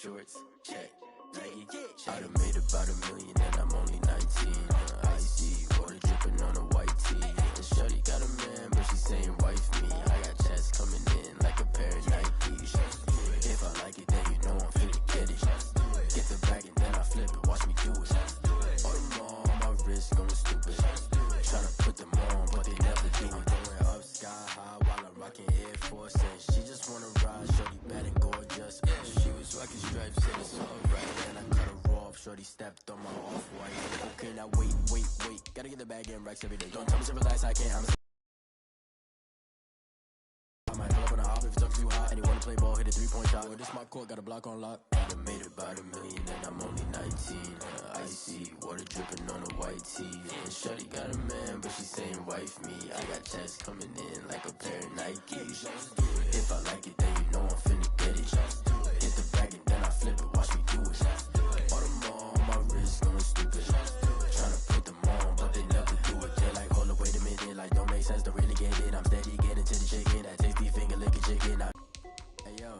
shorts, check. Nike, I done made about $1 million and I'm only 19. Icy, water dripping on a white tee. And shorty got a man, but she saying wife me. I got checks coming in like a pair of Nikes. If I like it, then you know I'm finna get it. Get the bag and then I flip it, watch me do it. All them all on my wrist going stupid. Tryna put them on, but they never do it. Going up sky high while I'm rocking Air Force. And she just wanna ride, shorty bad and gorgeous. She was rocking stripes, and it's alright. And I cut her off, shorty stepped on my off-white. Okay, now wait. Gotta get the bag and racks every day. Don't tell me to relax, I can't. I might pull up on a hop if it's talking too hot. And you wanna play ball, hit a 3-point shot. Well, this my court, got a block on lock. I done made about $1 million and I'm only 19. Icy, water dripping on a white tee. And shorty got a man, but she saying wife me. I got checks coming in like a pair of Nikes. If I like it, then you know I'm finna get it. Hit the bag and then I flip it, watch me do it. All them all on my wrist going stupid. Tryna put them on, but they never do it. They're like, hold up, wait a minute, like don't make sense to really get it. I'm steady getting to the chicken, that tasty finger licking chicken. Hey yo,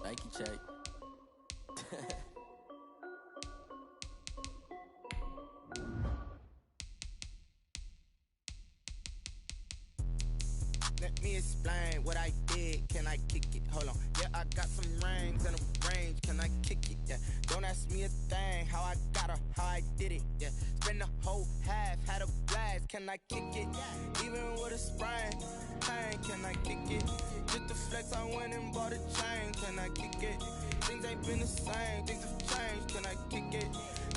Nike check. Let me explain what I did. Can I kick it? Hold on. Yeah, I got some rings and a range. Can I kick it? Yeah. Don't ask me a thing. How I got her, how I did it. Yeah. Spend the whole half, had a blast. Can I kick it? Even with a sprain. Pain, can I kick it? Just the flex, I went and bought a chain. Can I kick it? Things ain't been the same. Things have changed. Can I kick it?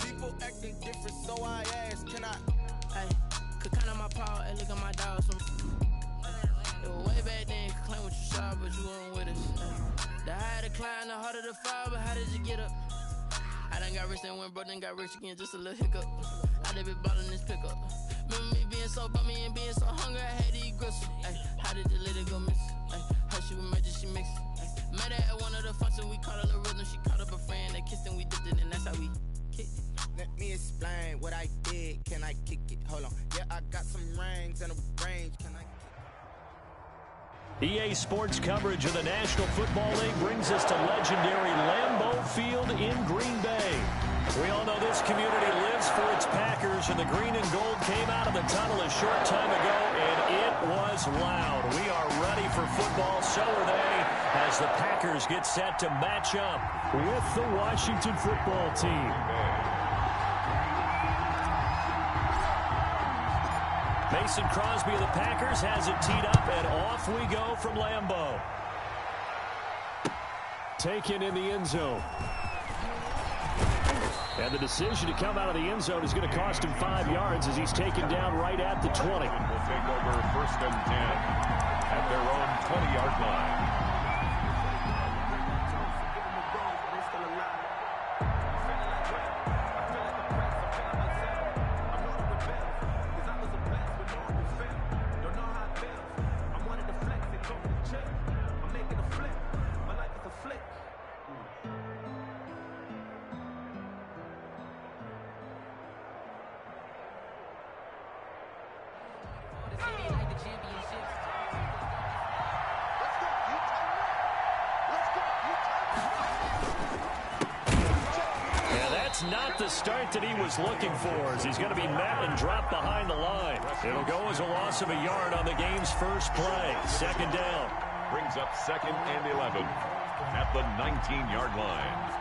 People acting different, so I ask. Can I? Hey, could count on my paw and look at my dog. It was way back then, could claim what you saw, but you weren't with us. The higher the climb, the harder the fall, but how did you get up? I done got rich and went broke, then got rich again, just a little hiccup. I done been ballin' this pickup. Remember me being so bummy and being so hungry, I had to eat gristle. Ay, how did you let it go miss? Ay, how she was magic, she mixed. Met her at one of the functions, we caught her the rhythm, she caught up a friend, they kissed and we dipped it, and that's how we kicked it. Let me explain what I did. Can I kick it? Hold on. Yeah, I got some rings and a range. Can I kick it? EA Sports coverage of the National Football League brings us to legendary Lambeau Field in Green Bay. We all know this community lives for its Packers, and the green and gold came out of the tunnel a short time ago, and it was loud. We are ready for football, so are they, as the Packers get set to match up with the Washington football team. Mason Crosby of the Packers has it teed up, and off we go from Lambeau. Taken in the end zone. And the decision to come out of the end zone is going to cost him 5 yards as he's taken down right at the 20. Will take over 1st and 10 at their own 20-yard line. Not the start that he was looking for, as he's going to be met and dropped behind the line. It'll go as a loss of a yard on the game's first play. 2nd down. Brings up 2nd and 11 at the 19-yard line.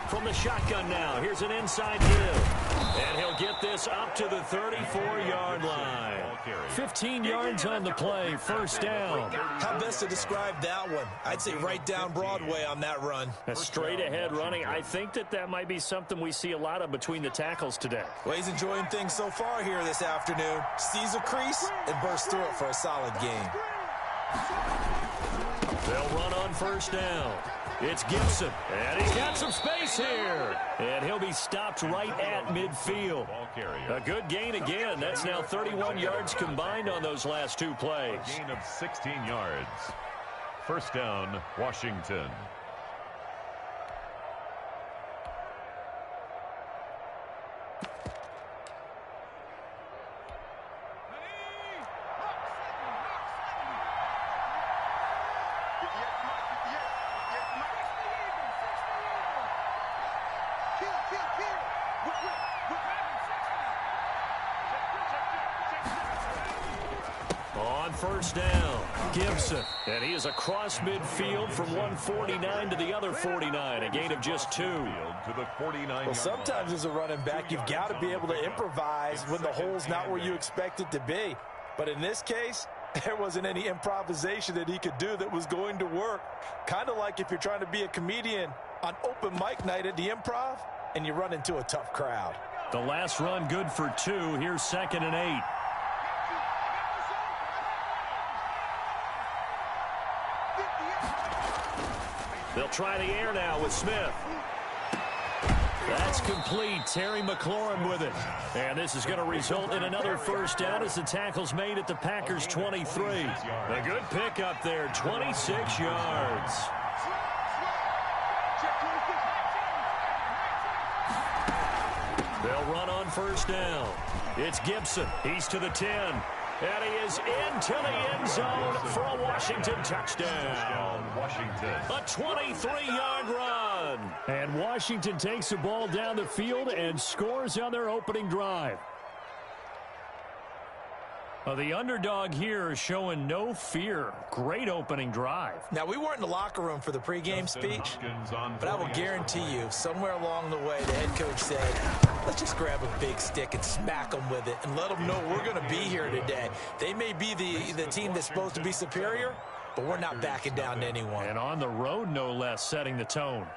From the shotgun now, here's an inside give. And he'll get this up to the 34-yard line. 15 yards on the play, 1st down. How best to describe that one? I'd say right down Broadway on that run. A straight-ahead running. I think that might be something we see a lot of between the tackles today. Well, he's enjoying things so far here this afternoon. Sees a crease and bursts through it for a solid game. They'll run on 1st down. It's Gibson, and he's got some space here. And he'll be stopped right at midfield. A good gain again. That's now 31 yards combined on those last 2 plays. A gain of 16 yards. First down, Washington. On first down, Gibson. And he is across midfield from 149 to the other 49. A gain of just 2. To the 49. Well, sometimes as a running back, you've got to be able to improvise when the hole's not where you expect it to be. But in this case, there wasn't any improvisation that he could do that was going to work. Kind of like if you're trying to be a comedian on open mic night at the Improv and you run into a tough crowd. The last run good for 2. Here's 2nd and 8. They'll try the air now with Smith. That's complete. Terry McLaurin with it. And this is going to result in another first down as the tackle's made at the Packers' 23. A good pickup there, 26 yards. They'll run on first down. It's Gibson. He's to the 10. And he is into the end zone for a Washington touchdown. A 23-yard run. And Washington takes the ball down the field and scores on their opening drive. The underdog here is showing no fear. Great opening drive. Now, we weren't in the locker room for the pregame speech, but I will guarantee you, somewhere along the way, the head coach said, let's just grab a big stick and smack them with it and let them know we're going to be here today. They may be the team that's supposed to be superior, but we're not backing down to anyone. And on the road, no less, setting the tone.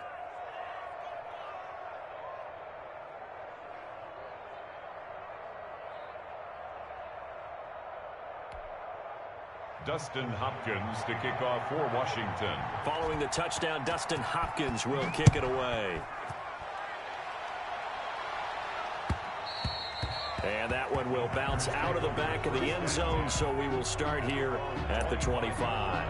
Dustin Hopkins to kick off for Washington. Following the touchdown, Dustin Hopkins will kick it away. And that one will bounce out of the back of the end zone, so we will start here at the 25.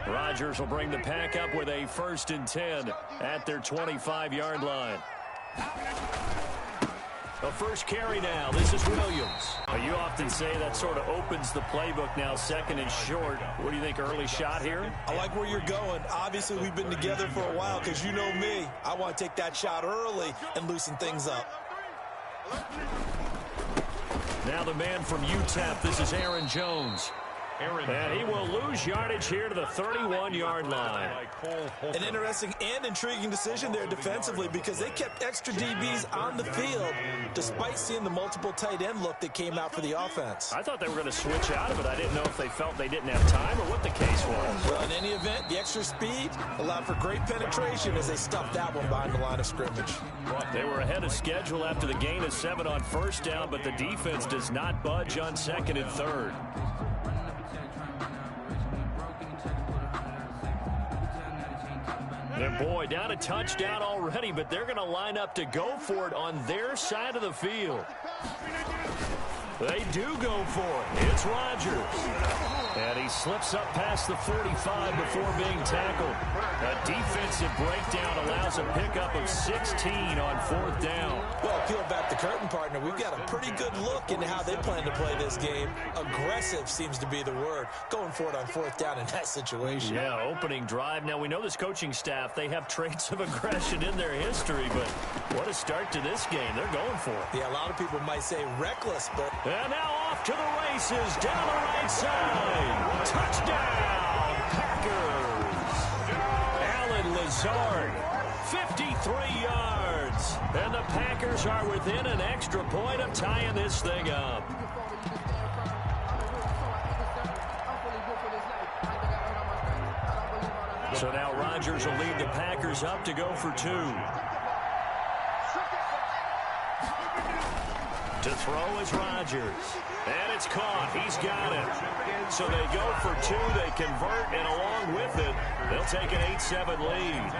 Rodgers will bring the pack up with a 1st and 10 at their 25-yard line. The first carry now. This is Williams. You often say that sort of opens the playbook now, 2nd and short. What do you think, early shot here? I like where you're going. Obviously, we've been together for a while because you know me. I want to take that shot early and loosen things up. Now the man from UTEP. This is Aaron Jones. And he will lose yardage here to the 31-yard line. An interesting and intriguing decision there defensively because they kept extra DBs on the field despite seeing the multiple tight end look that came out for the offense. I thought they were going to switch out of it. I didn't know if they felt they didn't have time or what the case was. Well, in any event, the extra speed allowed for great penetration as they stuffed that one behind the line of scrimmage. They were ahead of schedule after the gain of 7 on first down, but the defense does not budge on 2nd and 3rd. And boy, down a touchdown already, but they're going to line up to go for it on their side of the field. They do go for it. It's Rodgers. And he slips up past the 45 before being tackled. A defensive breakdown allows a pickup of 16 on 4th down. Well, peel back the curtain, partner. We've got a pretty good look into how they plan to play this game. Aggressive seems to be the word. Going for it on 4th down in that situation. Yeah, opening drive. Now, we know this coaching staff, they have traits of aggression in their history, but what a start to this game. They're going for it. Yeah, a lot of people might say reckless, but... And now off to the races down the right side. Touchdown, Packers. Alan Lazard, 53 yards. And the Packers are within an extra point of tying this thing up. So now Rodgers will lead the Packers up to go for 2. To throw is Rodgers. And it's caught. He's got it. So they go for two. They convert, and along with it, they'll take an 8-7 lead.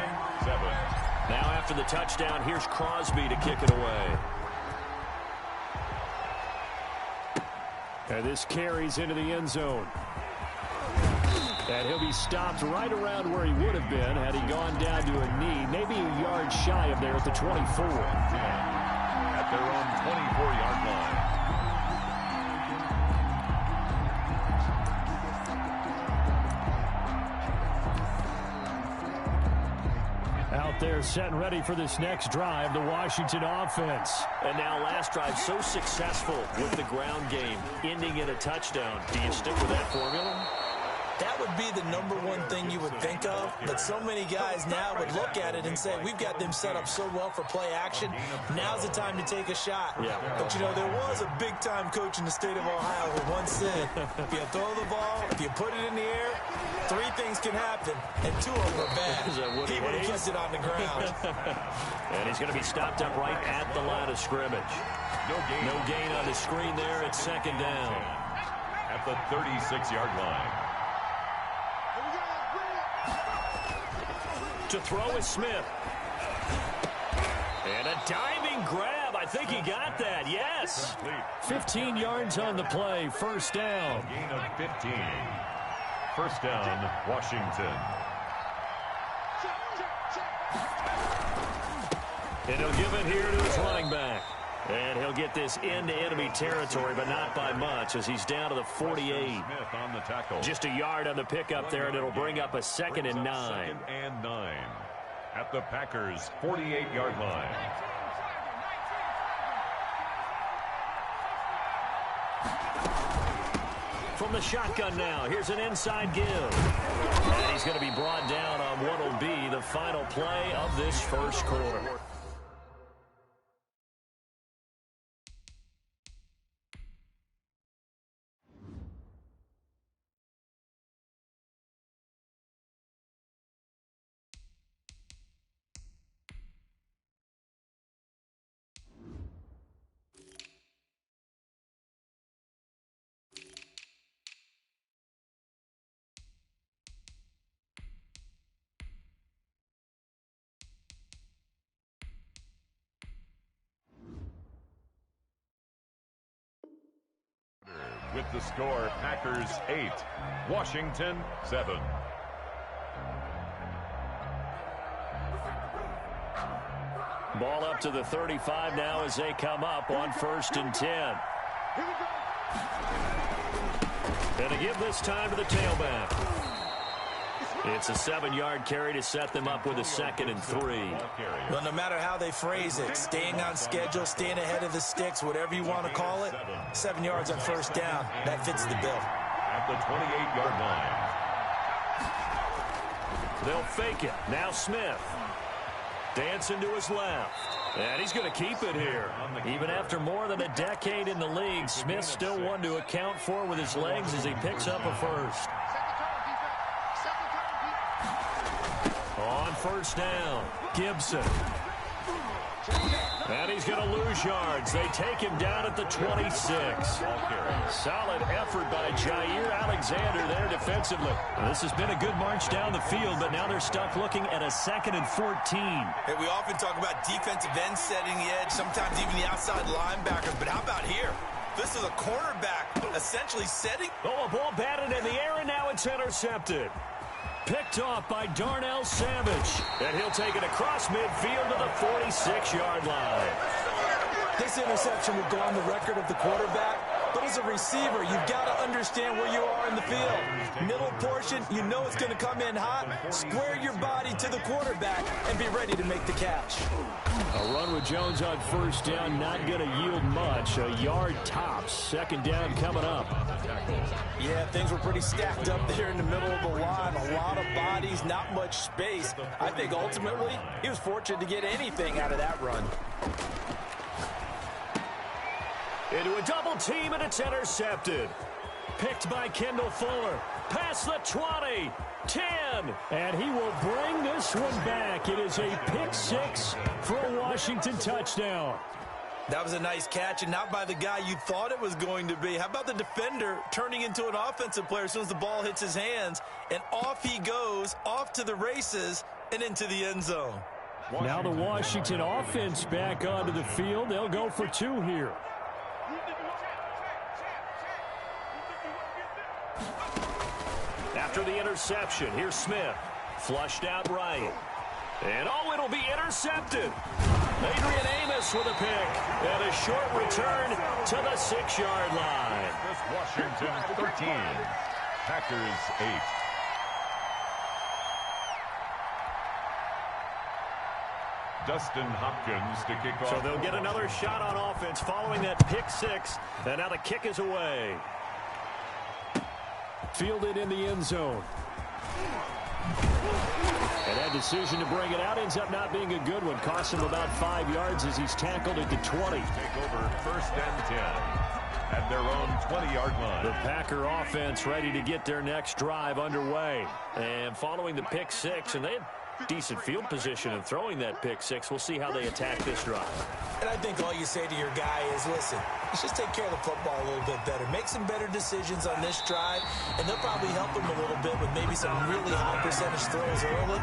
Now after the touchdown, here's Crosby to kick it away. And this carries into the end zone. And he'll be stopped right around where he would have been had he gone down to a knee, maybe a yard shy of there at the 24. At their own 24-yard line. Out there set and ready for this next drive, the Washington offense. And now last drive so successful with the ground game, ending in a touchdown. Do you stick with that formula? That would be the number one thing you would think of, but so many guys now would look at it and say, we've got them set up so well for play action, now's the time to take a shot. Yeah. But, you know, there was a big-time coach in the state of Ohio who once said, if you throw the ball, if you put it in the air, three things can happen, and two of them are bad. He would have kept it on the ground. And he's going to be stopped up right at the line of scrimmage. No gain on the screen there. It's second down. At the 36-yard line. To throw is Smith. And a diving grab. I think he got that. Yes. 15 yards on the play. First down. Gain of 15. First down, Washington. And he'll give it here to his running back. And he'll get this into enemy territory, but not by much, as he's down to the 48. Smith on the tackle. Just a yard on the pickup there, and it'll bring up a 2nd and 9. 2nd and 9. At the Packers' 48-yard line. From the shotgun now, here's an inside give. And he's going to be brought down on what will be the final play of this first quarter. With the score, Packers 8, Washington 7. Ball up to the 35 now as they come up on 1st and 10. And to give this time to the tailback. It's a 7-yard carry to set them up with a 2nd and 3. Well, no matter how they phrase it, staying on schedule, staying ahead of the sticks, whatever you want to call it, 7 yards on first down, that fits the bill. At the 28-yard line. They'll fake it. Now Smith. Dancing to his left. And he's going to keep it here. Even after more than a decade in the league, Smith still one to account for with his legs as he picks up a first. On first down, Gibson. And he's going to lose yards. They take him down at the 26. Solid effort by Jair Alexander there defensively. Well, this has been a good march down the field, but now they're stuck looking at a 2nd and 14. Hey, we often talk about defensive ends setting the edge, sometimes even the outside linebackers, but how about here? This is a cornerback essentially setting. Oh, a ball batted in the air, and now it's intercepted. Picked off by Darnell Savage. And he'll take it across midfield to the 46-yard line. This interception will go on the record of the quarterback, but as a receiver, you've got to understand where you are in the field. Middle portion, you know it's going to come in hot. Square your body to the quarterback and be ready to make the catch. A run with Jones on first down, not going to yield much. A yard tops. 2nd down coming up. Yeah, things were pretty stacked up there in the middle of the line. A lot of bodies, not much space. I think ultimately he was fortunate to get anything out of that run. Into a double team, and it's intercepted. Picked by Kendall Fuller. Past the 20. 10. And he will bring this one back. It is a pick 6 for a Washington touchdown. That was a nice catch, and not by the guy you thought it was going to be. How about the defender turning into an offensive player as soon as the ball hits his hands, and off he goes, off to the races, and into the end zone. Now the Washington offense back onto the field. They'll go for 2 here. After the interception, here's Smith. Flushed out right. And, oh, it'll be intercepted. Adrian Amos with a pick. And a short return to the 6-yard line. Washington 13, Packers 8. Dustin Hopkins to kick off. So they'll get another shot on offense following that pick 6. And now the kick is away. Fielded in the end zone. And that decision to bring it out ends up not being a good one. Costs him about 5 yards as he's tackled at the 20. Take over 1st and 10 at their own 20-yard line. The Packer offense ready to get their next drive underway. And following the pick 6, and they had decent field position in throwing that pick 6. We'll see how they attack this drive. And I think all you say to your guy is, listen, let's just take care of the football a little bit better. Make some better decisions on this drive, and they'll probably help him a little bit with maybe some really high percentage throws early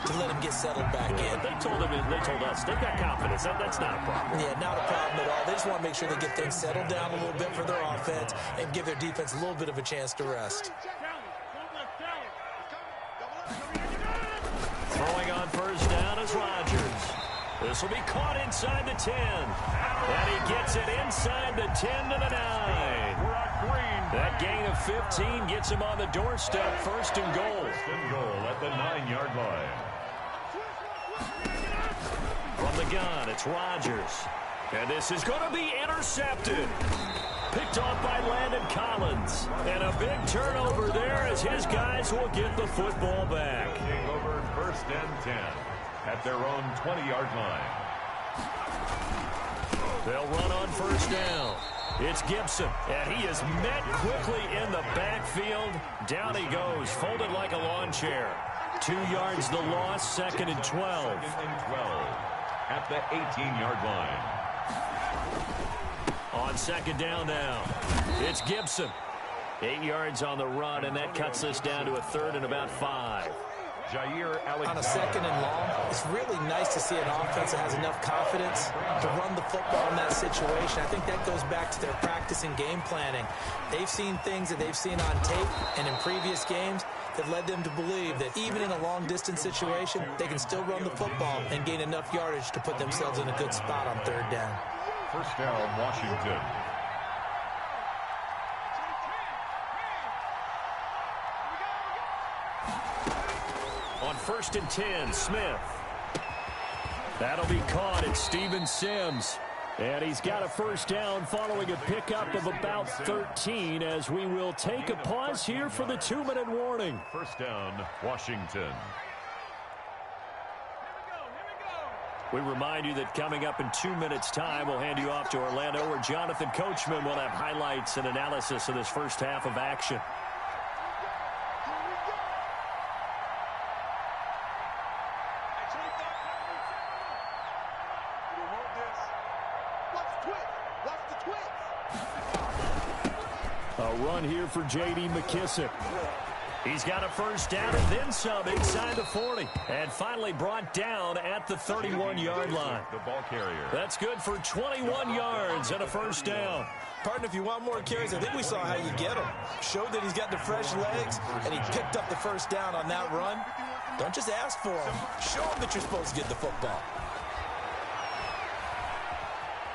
to let him get settled back in. They told us they've got confidence. That's not a problem. Yeah, not a problem at all. They just want to make sure they get things settled down a little bit for their offense and give their defense a little bit of a chance to rest. Throwing on 1st down is Rodgers. This will be caught inside the 10. And he gets it inside the 10 to the 9. That gain of 15 gets him on the doorstep. 1st and goal. 1st and goal at the 9-yard line. From the gun, it's Rodgers. And this is going to be intercepted. Picked off by Landon Collins. And a big turnover there as his guys will get the football back. Taking over 1st and 10 at their own 20-yard line. They'll run on 1st down. It's Gibson, and he is met quickly in the backfield. Down he goes, folded like a lawn chair. 2 yards the loss, 2nd and 12. 2nd and 12 at the 18-yard line. On 2nd down now, it's Gibson. 8 yards on the run, and that cuts us down to a 3rd and about 5. Jair Alexander. On a 2nd and long, it's really nice to see an offense that has enough confidence to run the football in that situation. I think that goes back to their practice and game planning. They've seen things that they've seen on tape and in previous games that led them to believe that even in a long-distance situation, they can still run the football and gain enough yardage to put themselves in a good spot on 3rd down. 1st down, Washington. On 1st and 10, Smith. That'll be caught at Steven Sims. And he's got a 1st down following a pickup of about 13 as we will take a pause here for the 2-minute warning. 1st down, Washington. We remind you that coming up in 2 minutes' time, we'll hand you off to Orlando, where Jonathan Coachman will have highlights and analysis of this first half of action. A run here for J.D. McKissick. He's got a 1st down and then some inside the 40. And finally brought down at the 31-yard line. The ball carrier. That's good for 21 yards and a 1st down. Partner, if you want more carries, I think we saw how you get him. Showed that he's got the fresh legs, and he picked up the 1st down on that run. Don't just ask for him. Show him that you're supposed to get the football.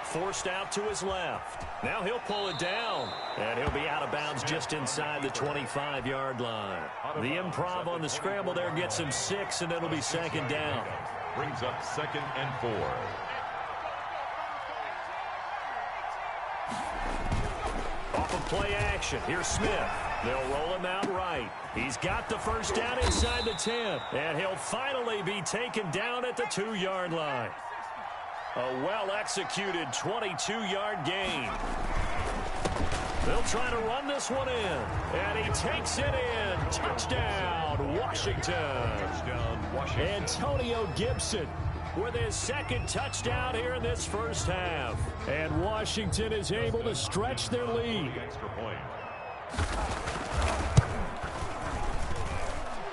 Forced out to his left. Now he'll pull it down. And he'll be out of bounds just inside the 25-yard line. The improv on the scramble there gets him 6, and it'll be 2nd down. Brings up 2nd and 4. Off of play action, here's Smith. They'll roll him out right. He's got the 1st down inside the 10. And he'll finally be taken down at the 2-yard line. A well-executed 22-yard gain. They'll try to run this one in. And he takes it in. Touchdown, Washington. Touchdown, Washington. Antonio Gibson with his second touchdown here in this first half. And Washington is able to stretch their lead. Extra point.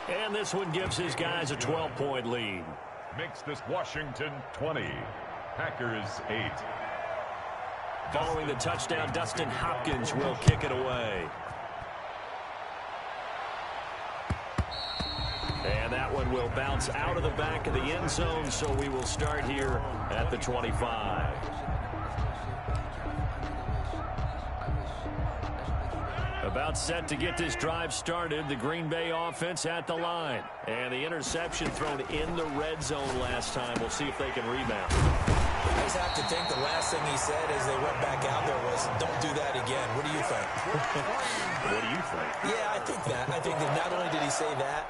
And this one gives his guys a 12-point lead. Makes this Washington 20. Packers 8. Following the touchdown, Dustin Hopkins will kick it away. And that one will bounce out of the back of the end zone, so we will start here at the 25. About set to get this drive started, the Green Bay offense at the line. And the interception thrown in the red zone last time. We'll see if they can rebound. I just have to think the last thing he said as they went back out there was, don't do that again. What do you think? What do you think? Yeah, I think that. I think that not only did he say that,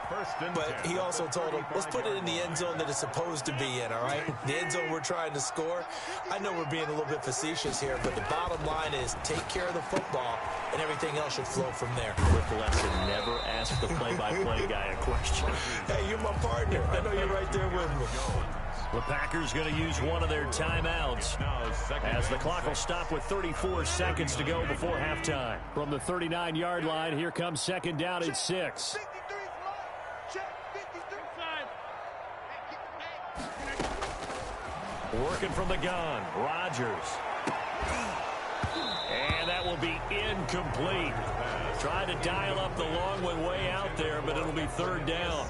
but he also told him, let's put it in the end zone that it's supposed to be in, all right? The end zone we're trying to score. I know we're being a little bit facetious here, but the bottom line is take care of the football, and everything else should flow from there. Quick lesson, never ask the play-by-play guy a question. Hey, you're my partner. I know you're right there with me. The Packers going to use one of their timeouts as the clock will stop with 34 seconds to go before halftime. From the 39-yard line, here comes second down at 6. Working from the gun, Rodgers. And that will be incomplete. Tried to dial up the long one way out there, but it'll be third down.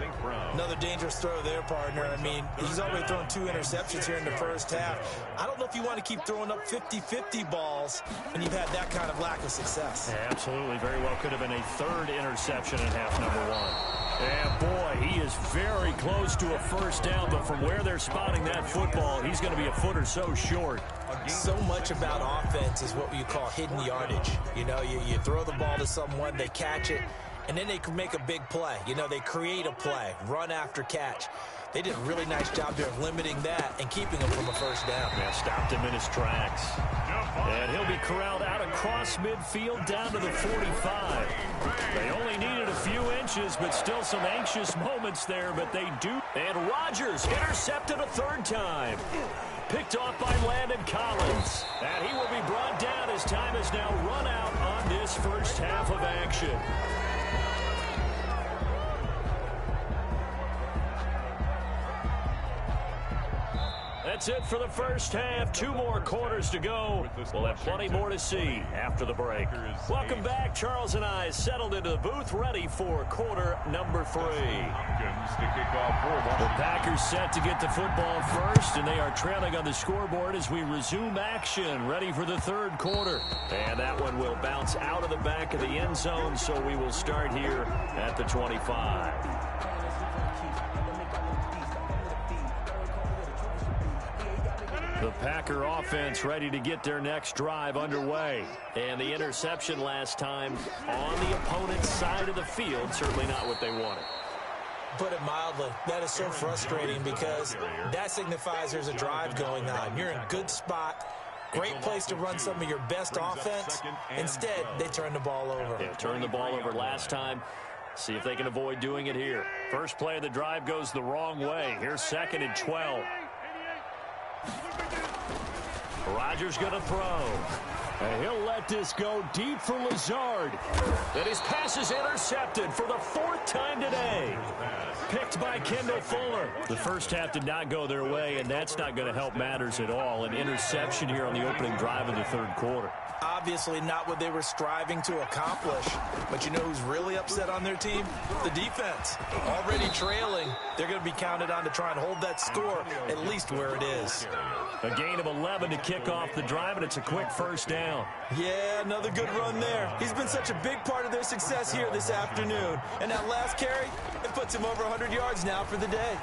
Another dangerous throw there, partner. I mean, he's already thrown 2 interceptions here in the first half. I don't know if you want to keep throwing up 50-50 balls when you've had that kind of lack of success. Yeah, absolutely. Very well could have been a third interception in half number 1. And boy, he is very close to a first down, but from where they're spotting that football, he's going to be a foot or so short. So much about offense is what you call hidden yardage. You know, you throw the ball to someone, they catch it, and then they can make a big play. You know, they create a play, run after catch. They did a really nice job there of limiting that and keeping him from a first down. Yeah, stopped him in his tracks. And he'll be corralled out across midfield down to the 45. They only needed a few inches, but still some anxious moments there, but they do. And Rodgers intercepted a third time. Picked off by Landon Collins. And he will be brought down as time is now run out on this first half of action. That's it for the first half. 2 more quarters to go. We'll have plenty more to see after the break. Welcome back. Charles and I settled into the booth, ready for quarter number 3. The Packers set to get the football first, and they are trailing on the scoreboard as we resume action, ready for the third quarter. And that one will bounce out of the back of the end zone, so we will start here at the 25. The Packer offense ready to get their next drive underway. And the interception last time on the opponent's side of the field, certainly not what they wanted. Put it mildly, that is so frustrating because that signifies there's a drive going on. You're in a good spot, great place to run some of your best offense. Instead, they turn the ball over. Yeah, turned the ball over last time. See if they can avoid doing it here. First play of the drive goes the wrong way. Here's 2nd and 12. Rodgers going to throw. And he'll let this go deep for Lazard. And his pass is intercepted for the 4th time today. Picked by Kendall Fuller. The first half did not go their way, and that's not going to help matters at all. An interception here on the opening drive of the third quarter. Obviously not what they were striving to accomplish. But you know who's really upset on their team? The defense. Already trailing. They're going to be counted on to try and hold that score at least where it is. A gain of 11 to kick off the drive, and it's a quick first down. Yeah, another good run there. He's been such a big part of their success here this afternoon. And that last carry, it puts him over 100 yards now for the day.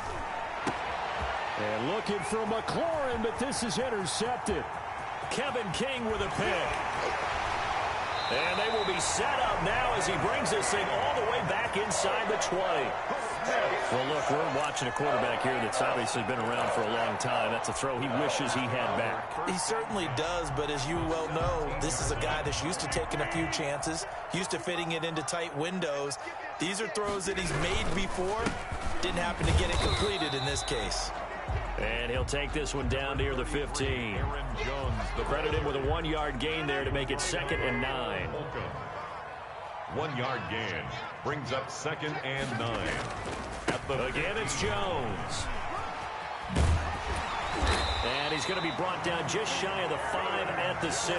And looking for McLaurin, but this is intercepted. Kevin King with a pick. And they will be set up now as he brings this thing all the way back inside the 20. Well, look, we're watching a quarterback here that's obviously been around for a long time. That's a throw he wishes he had back. He certainly does, but as you well know, this is a guy that's used to taking a few chances, used to fitting it into tight windows. These are throws that he's made before. Didn't happen to get it completed in this case. And he'll take this one down near the 15. Aaron Jones, Credit him with a 1-yard gain there to make it 2nd and 9. 1-yard gain brings up 2nd and 9. Again, it's Jones. And he's going to be brought down just shy of the 5 at the 6.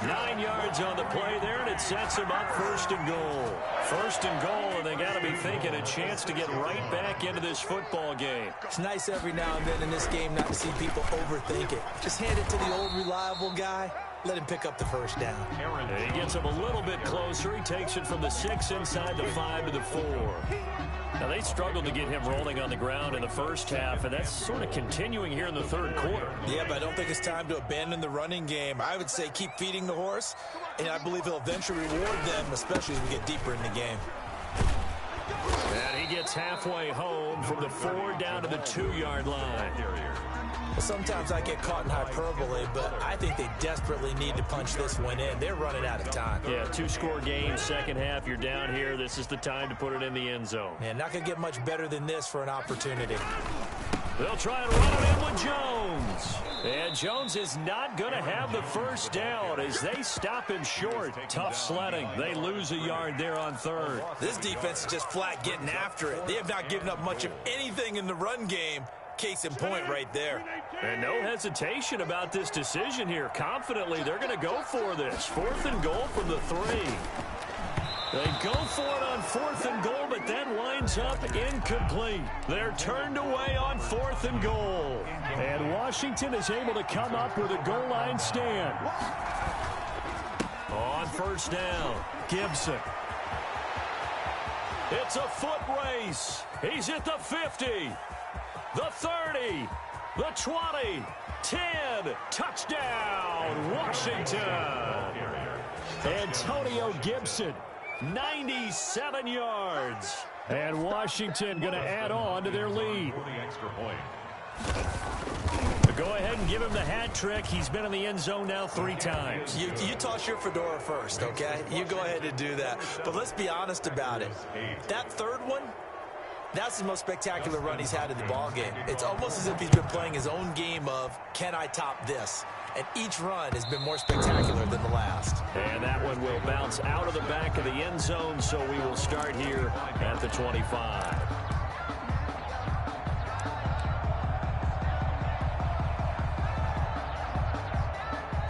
9 yards on the play there, and it sets him up 1st and goal. 1st and goal, and they got to be thinking a chance to get right back into this football game. It's nice every now and then in this game not to see people overthink it. Just hand it to the old reliable guy. Let him pick up the 1st down. And he gets him a little bit closer. He takes it from the 6 inside the 5 to the 4. Now, they struggled to get him rolling on the ground in the first half, and that's sort of continuing here in the 3rd quarter. Yeah, but I don't think it's time to abandon the running game. I would say keep feeding the horse, and I believe he'll eventually reward them, especially as we get deeper in the game. And he gets halfway home from the 4 down to the 2-yard line. Well, sometimes I get caught in hyperbole, but I think they desperately need to punch this one in. They're running out of time. Yeah, 2-score game, 2nd half. You're down here. This is the time to put it in the end zone. Man, not going to get much better than this for an opportunity. They'll try and run it in with Jones. And Jones is not going to have the 1st down as they stop him short. Tough sledding. They lose a yard there on 3rd. This defense is just flat getting after it. They have not given up much of anything in the run game. Case in point right there. And no hesitation about this decision here. Confidently, they're going to go for this. 4th and goal from the 3. They go for it on 4th and goal, but that winds up incomplete. They're turned away on 4th and goal. And Washington is able to come up with a goal line stand. On 1st down, Gibson. It's a foot race. He's at the 50. The 30, the 20, 10, touchdown, Washington. Antonio Gibson, 97 yards. And Washington going to add on to their lead. Go ahead and give him the hat trick. He's been in the end zone now 3 times. You toss your fedora first, okay? You go ahead and do that. But let's be honest about it. That 3rd one, that's the most spectacular run he's had in the ballgame. It's almost as if he's been playing his own game of, can I top this? And each run has been more spectacular than the last. And that one will bounce out of the back of the end zone, so we will start here at the 25.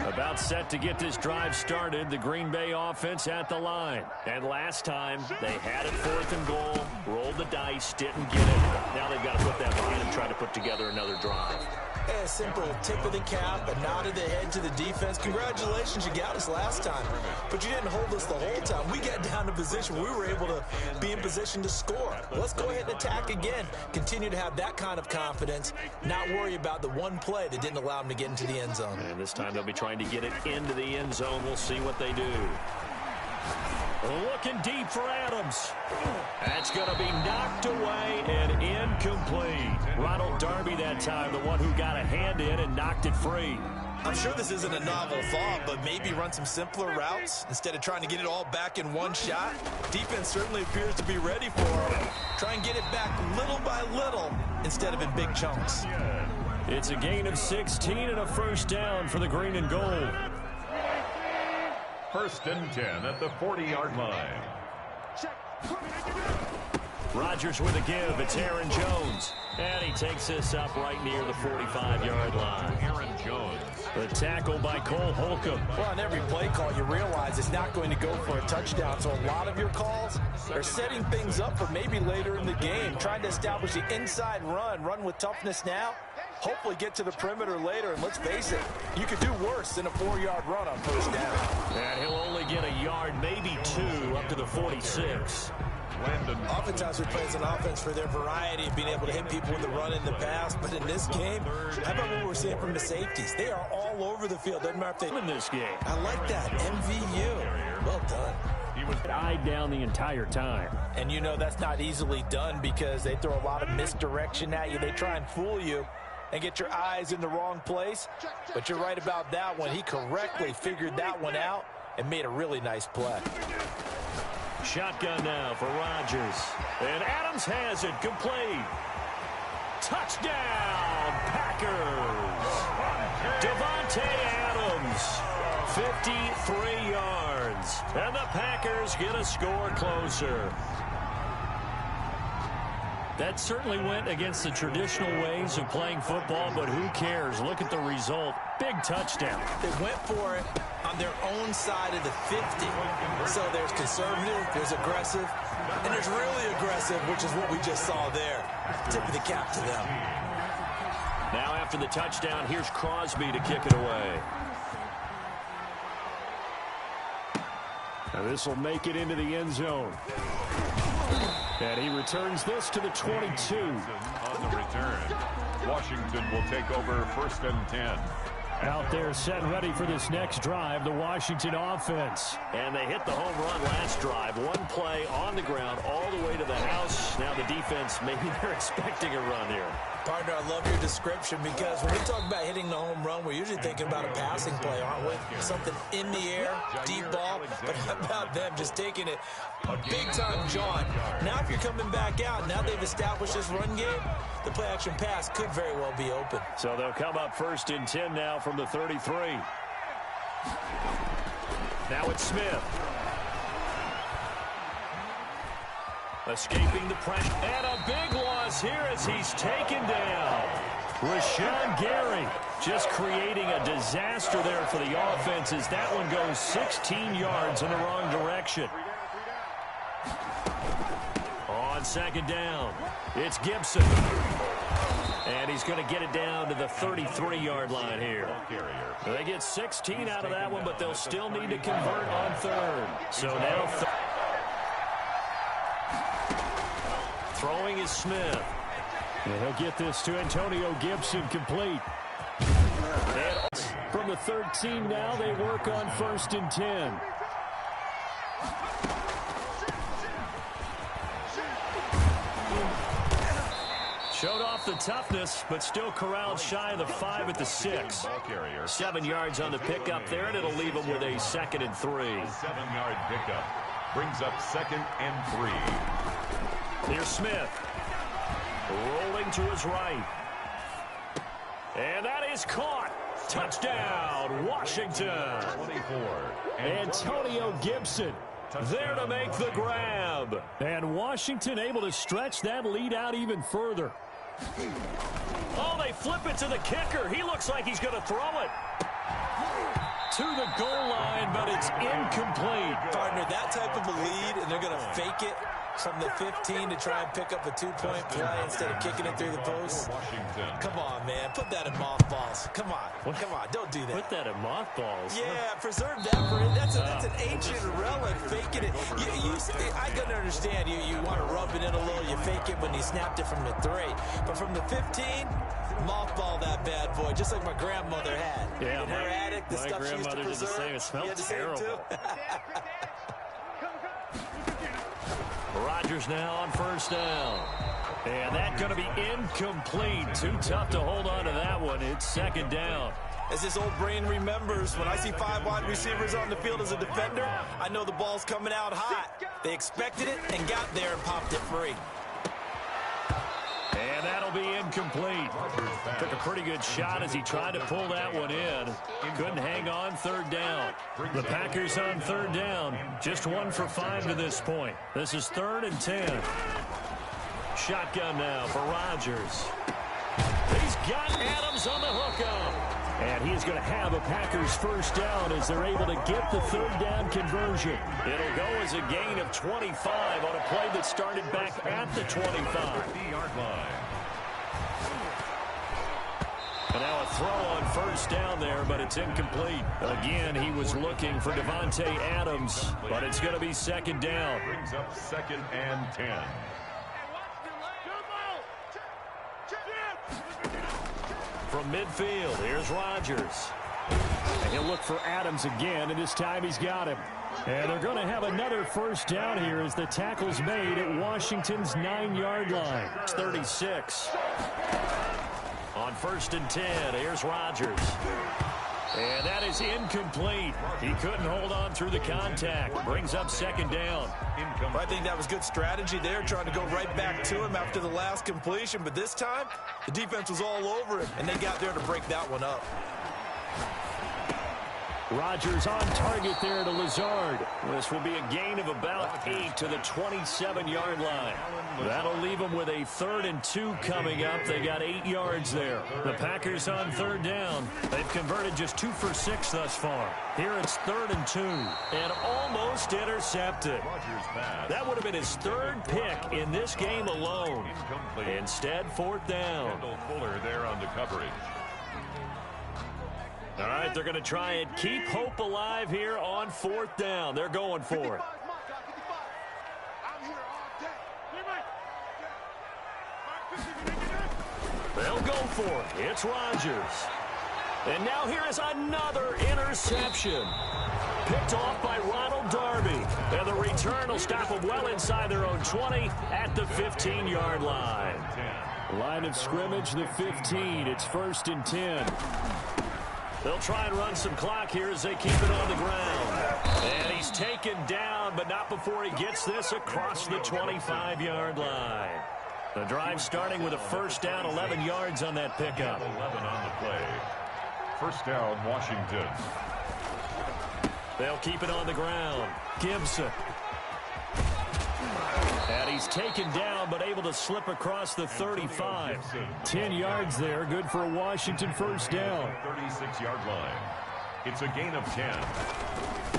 About set to get this drive started, the Green Bay offense at the line. And last time, they had it 4th and goal, rolled the dice, didn't get it. Now they've got to put that behind and try to put together another drive. A simple tip of the cap, a nod of the head to the defense. Congratulations, you got us last time. But you didn't hold us the whole time. We got down to position. We were able to be in position to score. Let's go ahead and attack again. Continue to have that kind of confidence. Not worry about the one play that didn't allow them to get into the end zone. And this time they'll be trying to get it into the end zone. We'll see what they do. Looking deep for Adams. That's going to be knocked away and incomplete. Ronald Darby that time, the one who got a hand in and knocked it free. I'm sure this isn't a novel thought, but maybe run some simpler routes instead of trying to get it all back in one shot. Defense certainly appears to be ready for it. Try and get it back little by little instead of in big chunks. It's a gain of 16 and a 1st down for the green and gold. 1st and 10 at the 40-yard line. Rodgers with a give. It's Aaron Jones. And he takes this up right near the 45-yard line. Aaron Jones. The tackle by Cole Holcomb. Well, on every play call, you realize it's not going to go for a touchdown. So a lot of your calls are setting things up for maybe later in the game, trying to establish the inside run with toughness now. Hopefully get to the perimeter later, and let's face it, you could do worse than a 4-yard run on 1st down. And he'll only get a yard, maybe 2, up to the 46. Oftentimes we play as an offense for their variety of being able to hit people with the run in the past, but in this game, how about what we're seeing from the safeties? They are all over the field. Doesn't matter if they in this game. I like that. MVU. Well done. He was eyed down the entire time. And you know that's not easily done because they throw a lot of misdirection at you. They try and fool you and get your eyes in the wrong place. But you're right about that one. He correctly figured that one out and made a really nice play. Shotgun now for Rodgers. And Adams has it complete. Touchdown, Packers. Davante Adams, 53 yards. And the Packers get a score closer. That certainly went against the traditional ways of playing football, but who cares? Look at the result. Big touchdown. They went for it on their own side of the 50. So there's conservative, there's aggressive, and there's really aggressive, which is what we just saw there. Tip of the cap to them. Now after the touchdown, here's Crosby to kick it away. Now this will make it into the end zone. And he returns this to the 22. On the return, Washington will take over 1st and 10. Out there set and ready for this next drive, the Washington offense. And they hit the home run last drive. One play on the ground all the way to the house. Now the defense, maybe they're expecting a run here. Partner, I love your description because when we talk about hitting the home run, we're usually thinking about a passing play, aren't we? Something in the air, deep ball. But how about them just taking it a big-time jaunt? Now if you're coming back out, now they've established this run game, the play-action pass could very well be open. So they'll come up 1st and 10 now from the 33. Now it's Smith. Escaping the pressure. And a big loss here as he's taken down. Rashawn Gary just creating a disaster there for the offense as that one goes 16 yards in the wrong direction. On 2nd down, it's Gibson. And he's going to get it down to the 33-yard line here. They get 16 out of that one, but they'll still need to convert on 3rd. So now throwing is Smith. And he'll get this to Antonio Gibson complete. And from the 13 now, they work on 1st and 10. Showed off the toughness, but still corralled shy of the 5 at the 6. 7 yards on the pickup there, and it'll leave them with a 2nd and 3. 7-yard pickup brings up 2nd and 3. Here's Smith. Rolling to his right. And that is caught. Touchdown, Washington. 24. Antonio Gibson there to make the grab. And Washington able to stretch that lead out even further. Oh, they flip it to the kicker. He looks like he's going to throw it. To the goal line, but it's incomplete. Partner, that type of a lead, and they're going to fake it from the 15 to try and pick up a 2-point play instead of kicking it through the post. Come on, man. Put that in mothballs. Come on. Come on. Don't do that. Put that in mothballs? Yeah, preserve that for it. That's an ancient relic, faking it. I can understand you want to rub it in a little. You fake it when you snapped it from the 3. But from the 15, mothball that bad boy, just like my grandmother had. Yeah, in her attic, the stuff she used to preserve. Did the same. It smelled terrible. Rodgers now on 1st down. And that's going to be incomplete. Too tough to hold on to that one. It's 2nd down. As this old brain remembers, when I see 5 wide receivers on the field as a defender, I know the ball's coming out hot. They expected it and got there and popped it free. And that'll be incomplete. Took a pretty good shot as he tried to pull that one in. Couldn't hang on 3rd down. The Packers on 3rd down. Just 1 for 5 to this point. This is 3rd and 10. Shotgun now for Rodgers. He's got Adams on the hookup. And he's going to have a Packers 1st down as they're able to get the 3rd down conversion. It'll go as a gain of 25 on a play that started back at the 25-yard line. And now a throw on 1st down there, but it's incomplete. Again, he was looking for Davante Adams, but it's going to be 2nd down. Brings up 2nd and 10. From midfield, here's Rodgers. And he'll look for Adams again, and this time he's got him. And they're going to have another 1st down here as the tackle's made at Washington's 9-yard line. It's 36. On 1st and 10, here's Rodgers. And that is incomplete. He couldn't hold on through the contact. Brings up second down. I think that was good strategy there, trying to go right back to him after the last completion. But this time, the defense was all over him, and they got there to break that one up. Rodgers on target there to Lazard. This will be a gain of about 8 to the 27-yard line. That'll leave them with a 3rd and 2 coming up. They got 8 yards there. The Packers on 3rd down. They've converted just 2 for 6 thus far. Here it's 3rd and 2 and almost intercepted. That would have been his 3rd pick in this game alone. Instead, 4th down. Fuller there on the coverage. All right, they're going to try and keep hope alive here on 4th down. They're going for it. They'll go for it. It's Rodgers. And now here is another interception. Picked off by Ronald Darby. And the return will stop them well inside their own 20 at the 15-yard line. Line of scrimmage, the 15. It's 1st and 10. They'll try and run some clock here as they keep it on the ground. And he's taken down, but not before he gets this across the 25-yard line. The drive starting with a 1st down, 11 yards on that pickup. 11 on the play. 1st down, Washington. They'll keep it on the ground. Gibson. And he's taken down, but able to slip across the 35. 10 yards there, good for a Washington 1st down. 36-yard line. It's a gain of 10.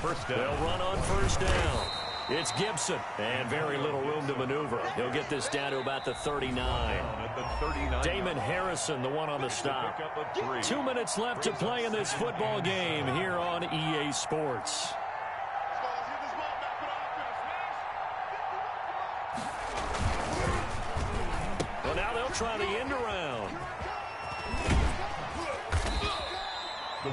1st down. They'll run on 1st down. It's Gibson, and very little room to maneuver. He'll get this down to about the 39. Damon Harrison, the one on the stop. 2 minutes left to play in this football game here on EA Sports. Well, now they'll try the end around.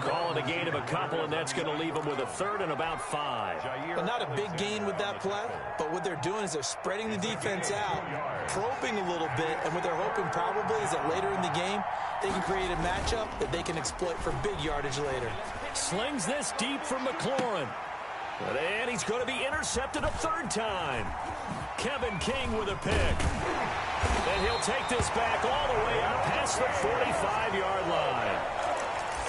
Call it a gain of a couple, and that's going to leave them with a 3rd and about 5. Well, not a big gain with that play, but what they're doing is they're spreading the defense out, probing a little bit, and what they're hoping probably is that later in the game, they can create a matchup that they can exploit for big yardage later. Slings this deep for McLaurin. And he's going to be intercepted a 3rd time. Kevin King with a pick. And he'll take this back all the way up past the 45-yard line.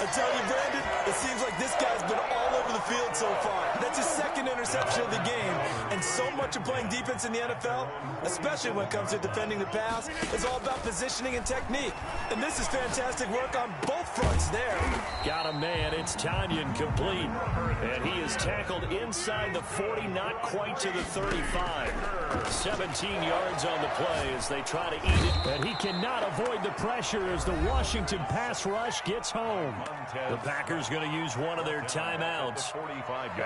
I tell you, Brandon, it seems like this guy's been all over the field so far. That's his 2nd interception of the game. And so much of playing defense in the NFL, especially when it comes to defending the pass, is all about positioning and technique. And this is fantastic work on both fronts there. Got a man. It's Tanyan complete. And he is tackled inside the 40, not quite to the 35. 17 yards on the play as they try to eat it. And he cannot avoid the pressure as the Washington pass rush gets home. The Packers going to use one of their timeouts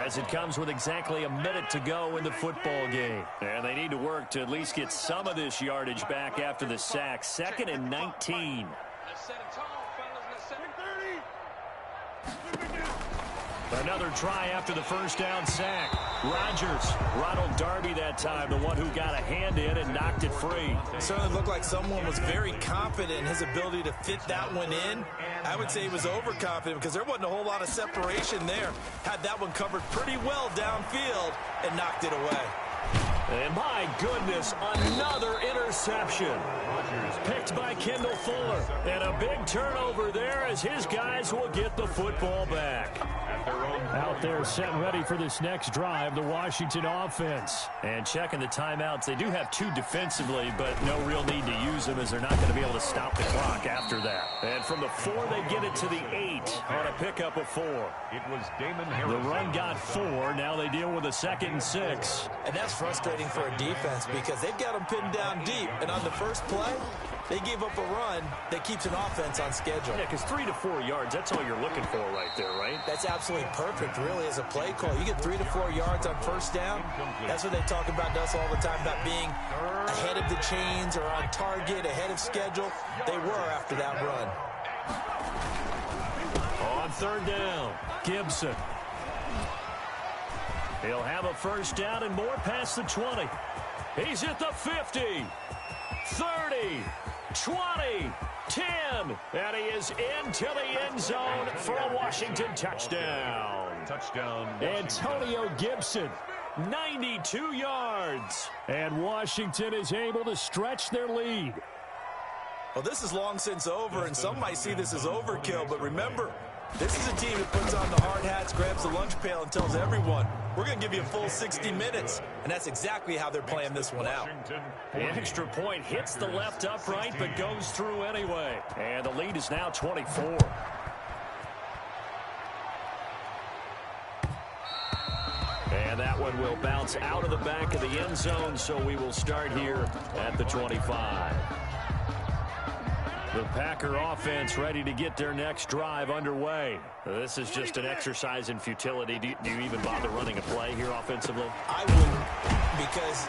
as it comes with exactly a minute to go in the football game. And they need to work to at least get some of this yardage back after the sack. 2nd and 19. Another try after the 1st down sack. Rodgers, Ronald Darby that time, the one who got a hand in and knocked it free. It certainly looked like someone was very confident in his ability to fit that one in. I would say he was overconfident because there wasn't a whole lot of separation there. Had that one covered pretty well downfield and knocked it away. And my goodness, another interception. Picked by Kendall Fuller. And a big turnover there as his guys will get the football back. Out there set and ready for this next drive, the Washington offense. And checking the timeouts, they do have 2 defensively, but no real need to use them as they're not going to be able to stop the clock after that. And from the 4, they get it to the 8 on a pickup of 4. It was Damon Harrison. The run got 4. Now they deal with a 2nd and 6. And that's frustrating for a defense because they've got them pinned down deep. And on the first play, they gave up a run that keeps an offense on schedule. Yeah, because 3 to 4 yards, that's all you're looking for right there, right? That's absolutely perfect, really, as a play call. You get 3 to 4 yards on 1st down. That's what they talk about us all the time, about being ahead of the chains or on target, ahead of schedule. They were after that run. On 3rd down, Gibson. He'll have a 1st down and more past the 20. He's at the 50, 30. 20, 10, and he is into the end zone for a Washington touchdown. Touchdown, Antonio Gibson, 92 yards. And Washington is able to stretch their lead. Well, this is long since over, and some might see this as overkill, but remember, this is a team that puts on the hard hats, grabs the lunch pail, and tells everyone, we're going to give you a full 60 minutes. And that's exactly how they're playing this one out. The extra point hits the left upright, but goes through anyway. And the lead is now 24. And that one will bounce out of the back of the end zone, so we will start here at the 25. The Packer offense ready to get their next drive underway. This is just an exercise in futility. Do you even bother running a play here offensively? I wouldn't, because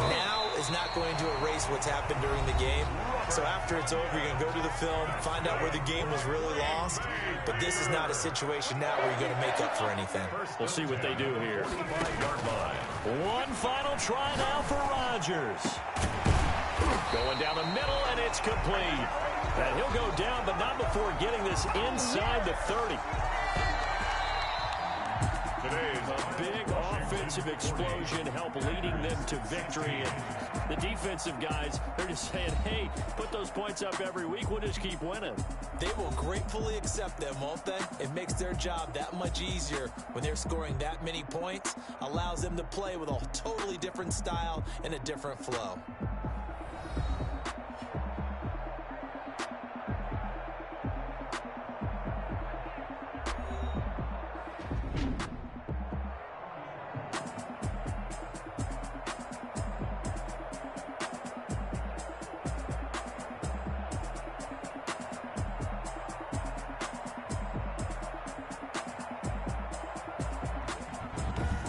now is not going to erase what's happened during the game. So after it's over, you're going to go to the film, find out where the game was really lost. But this is not a situation now where you're going to make up for anything. We'll see what they do here. One final try now for Rodgers. Going down the middle, and it's complete. And he'll go down, but not before getting this inside the 30. A big offensive explosion helped leading them to victory. And the defensive guys, they're just saying, hey, put those points up every week. We'll just keep winning. They will gratefully accept them, won't they? It makes their job that much easier when they're scoring that many points. Allows them to play with a totally different style and a different flow.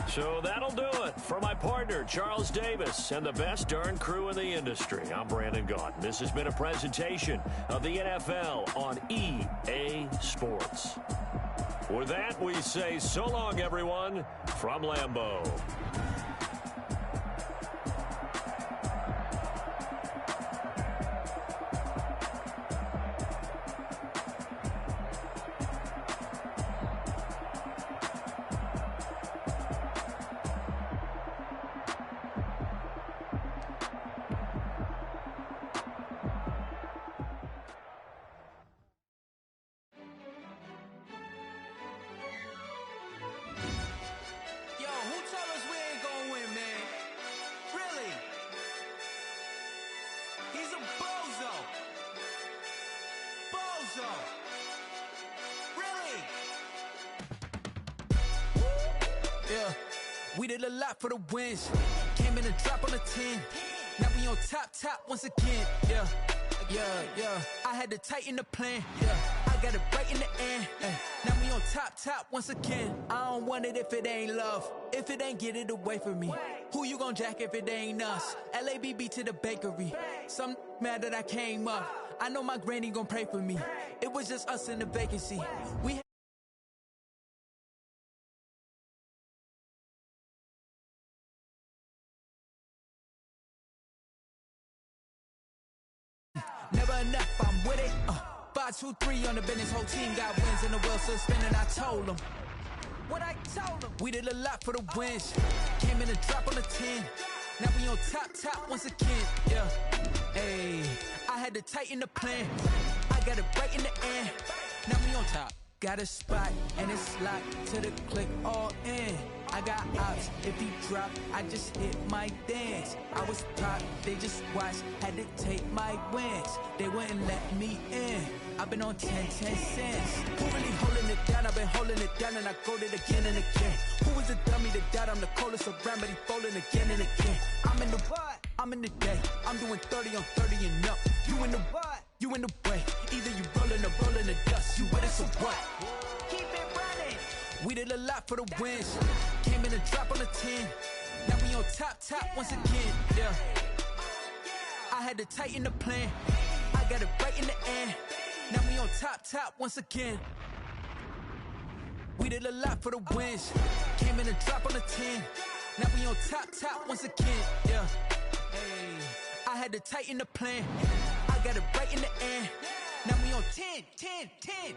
So that'll do it for my partner, Charles Davis, and the best darn crew in the industry. I'm Brandon Gaudin. This has been a presentation of the NFL on EA Sports. With that, we say so long, everyone, from Lambeau. We did a lot for the wins. Came in and drop on the 10. Now we on top once again. Yeah. I had to tighten the plan. Yeah. I got it right in the end. Now we on top once again. I don't want it if it ain't love. If it ain't, get it away from me. Who you gon' jack if it ain't us? LABB to the bakery. Some mad that I came up. I know my granny gon' pray for me. It was just us in the vacancy. We never enough, I'm with it. 5, 2, 3 on the business, whole team got wins and the wheel still spinning. I told them what I told them. We did a lot for the wins. Came in and drop on the 10. Now we on top once again. Yeah, hey, I had to tighten the plan. I got it right in the end. Now we on top. Got a spot and it's locked to the click all in. I got ops, if he drop, I just hit my dance. I was top, they just watched, had to take my wins. They wouldn't let me in. I've been on 10 cents. Who really holding it down? I've been holding it down and I go it again and again. Who was the dummy that doubt I'm the coldest around, but he folding again and again. I'm in the what? I'm in the day. I'm doing 30 on 30 and up. You in the what? You in the way. Either you rolling or rolling the dust. You with us or what? Keep it running. We did a lot for the wins. Came in and drop on the 10. Now we on top once again. Yeah. I had to tighten the plan. I got it right in the end. Now we on top once again. We did a lot for the wins. Came in and drop on the 10. Now we on top once again. Yeah. Hey, I had to tighten the plan. I got it right in the end. Now we on 10, 10, 10.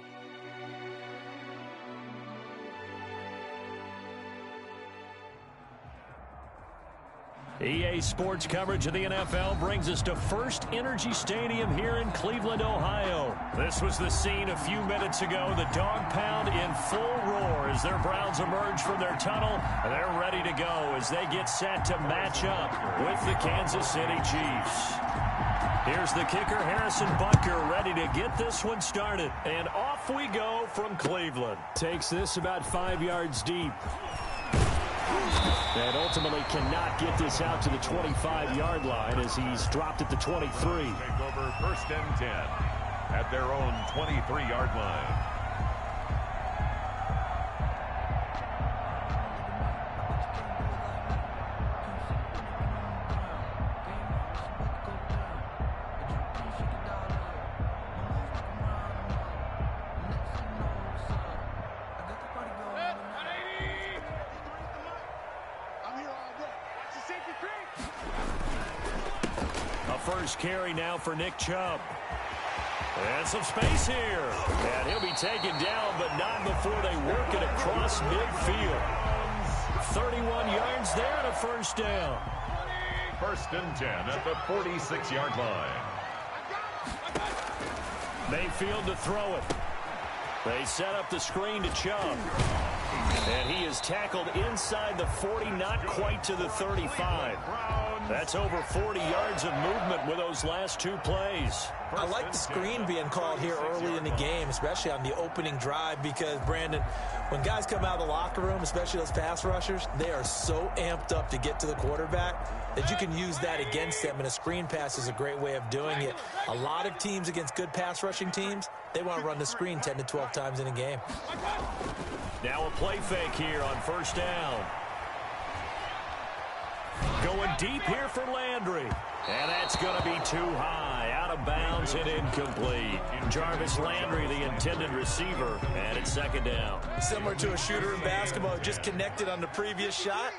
EA Sports coverage of the NFL brings us to First Energy Stadium here in Cleveland, Ohio. This was the scene a few minutes ago. The dog pound in full roar as their Browns emerge from their tunnel. They're ready to go as they get set to match up with the Kansas City Chiefs. Here's the kicker, Harrison Butker, ready to get this one started. And off we go from Cleveland. Takes this about 5 yards deep. And ultimately cannot get this out to the 25-yard line as he's dropped at the 23. Take over 1st and 10 at their own 23-yard line. First carry now for Nick Chubb. And some space here. And he'll be taken down, but not before they work it across midfield. 31 yards there and a first down. 1st and 10 at the 46-yard line. Mayfield to throw it. They set up the screen to Chubb. And he is tackled inside the 40, not quite to the 35. That's over 40 yards of movement with those last two plays. I like the screen being called here early in the game, especially on the opening drive, because, Brandon, when guys come out of the locker room, especially those pass rushers, they are so amped up to get to the quarterback that you can use that against them, and a screen pass is a great way of doing it. A lot of teams against good pass rushing teams, they want to run the screen 10 to 12 times in a game. Now a play fake here on first down. Going deep here for Landry. And that's going to be too high. Out of bounds and incomplete. Jarvis Landry, the intended receiver, and it's second down. Similar to a shooter in basketball, just connected on the previous shot.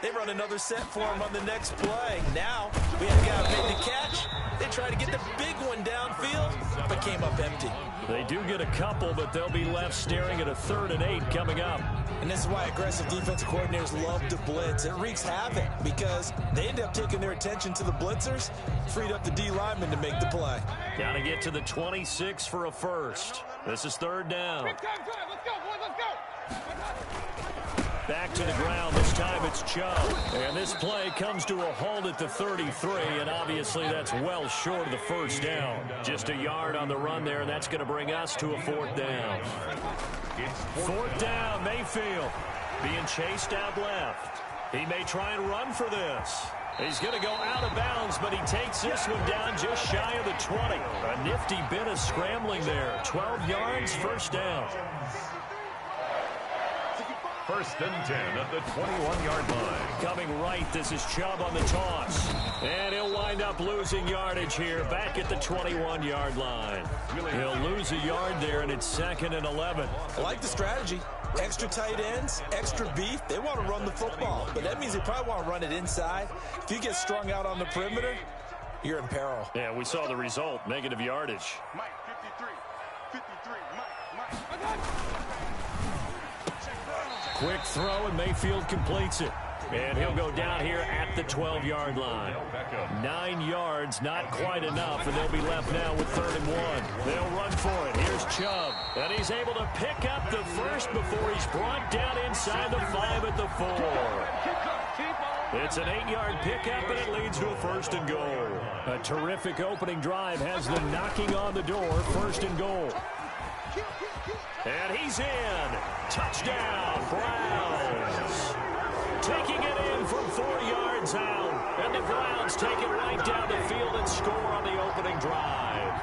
They run another set for him on the next play. Now, we have a guy who made the catch. They try to get the big one downfield, but came up empty. They do get a couple, but they'll be left staring at a 3rd and 8 coming up. And this is why aggressive defensive coordinators love to blitz. It wreaks havoc because they end up taking their attention to the blitzers, freed up the D lineman to make the play. Got to get to the 26 for a first. This is 3rd down. Let's go, boys, let's go. Back to the ground. This time it's Chubb. And this play comes to a halt at the 33, and obviously that's well short of the first down. Just a yard on the run there, and that's going to bring us to a 4th down. 4th down, Mayfield being chased out left. He may try and run for this. He's going to go out of bounds, but he takes this one down just shy of the 20. A nifty bit of scrambling there. 12 yards, first down. 1st and 10 at the 21-yard line. Coming right, this is Chubb on the toss. And he'll wind up losing yardage here back at the 21-yard line. He'll lose a yard there, and it's 2nd and 11. I like the strategy. Extra tight ends, extra beef. They want to run the football, but that means they probably want to run it inside. If you get strung out on the perimeter, you're in peril. Yeah, we saw the result, negative yardage. Mike, 53, Mike. Quick throw, and Mayfield completes it. And he'll go down here at the 12-yard line. 9 yards, not quite enough, and they'll be left now with 3rd and 1. They'll run for it. Here's Chubb. And he's able to pick up the first before he's brought down inside the 5 at the 4. It's an 8-yard pickup, and it leads to a 1st and goal. A terrific opening drive has them knocking on the door, 1st and goal. And he's in. Touchdown, Browns. Taking it in from 4 yards out. And the Browns take it right down the field and score on the opening drive.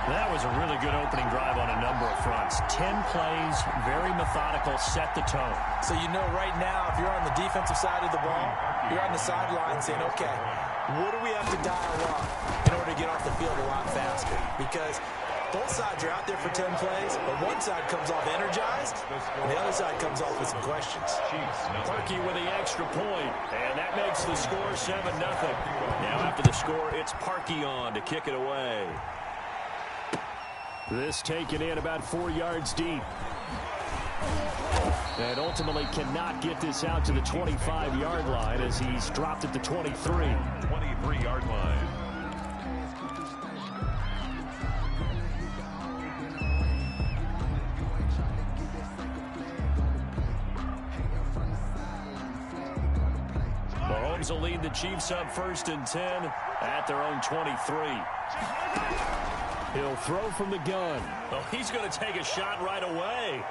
That was a really good opening drive on a number of fronts. 10 plays, very methodical, set the tone. So you know right now, if you're on the defensive side of the ball, you're on the sideline saying, okay, what do we have to dial up in order to get off the field a lot faster? Because Both sides are out there for 10 plays, but one side comes off energized, and the other side comes off with some questions. Parkey with the extra point, and that makes the score 7-0. Now after the score, it's Parkey on to kick it away. This taken in about 4 yards deep. And ultimately cannot get this out to the 25-yard line as he's dropped at the 23. 23-yard line. Mahomes will lead the Chiefs up 1st and 10 at their own 23. He'll throw from the gun. Oh, he's going to take a shot right away.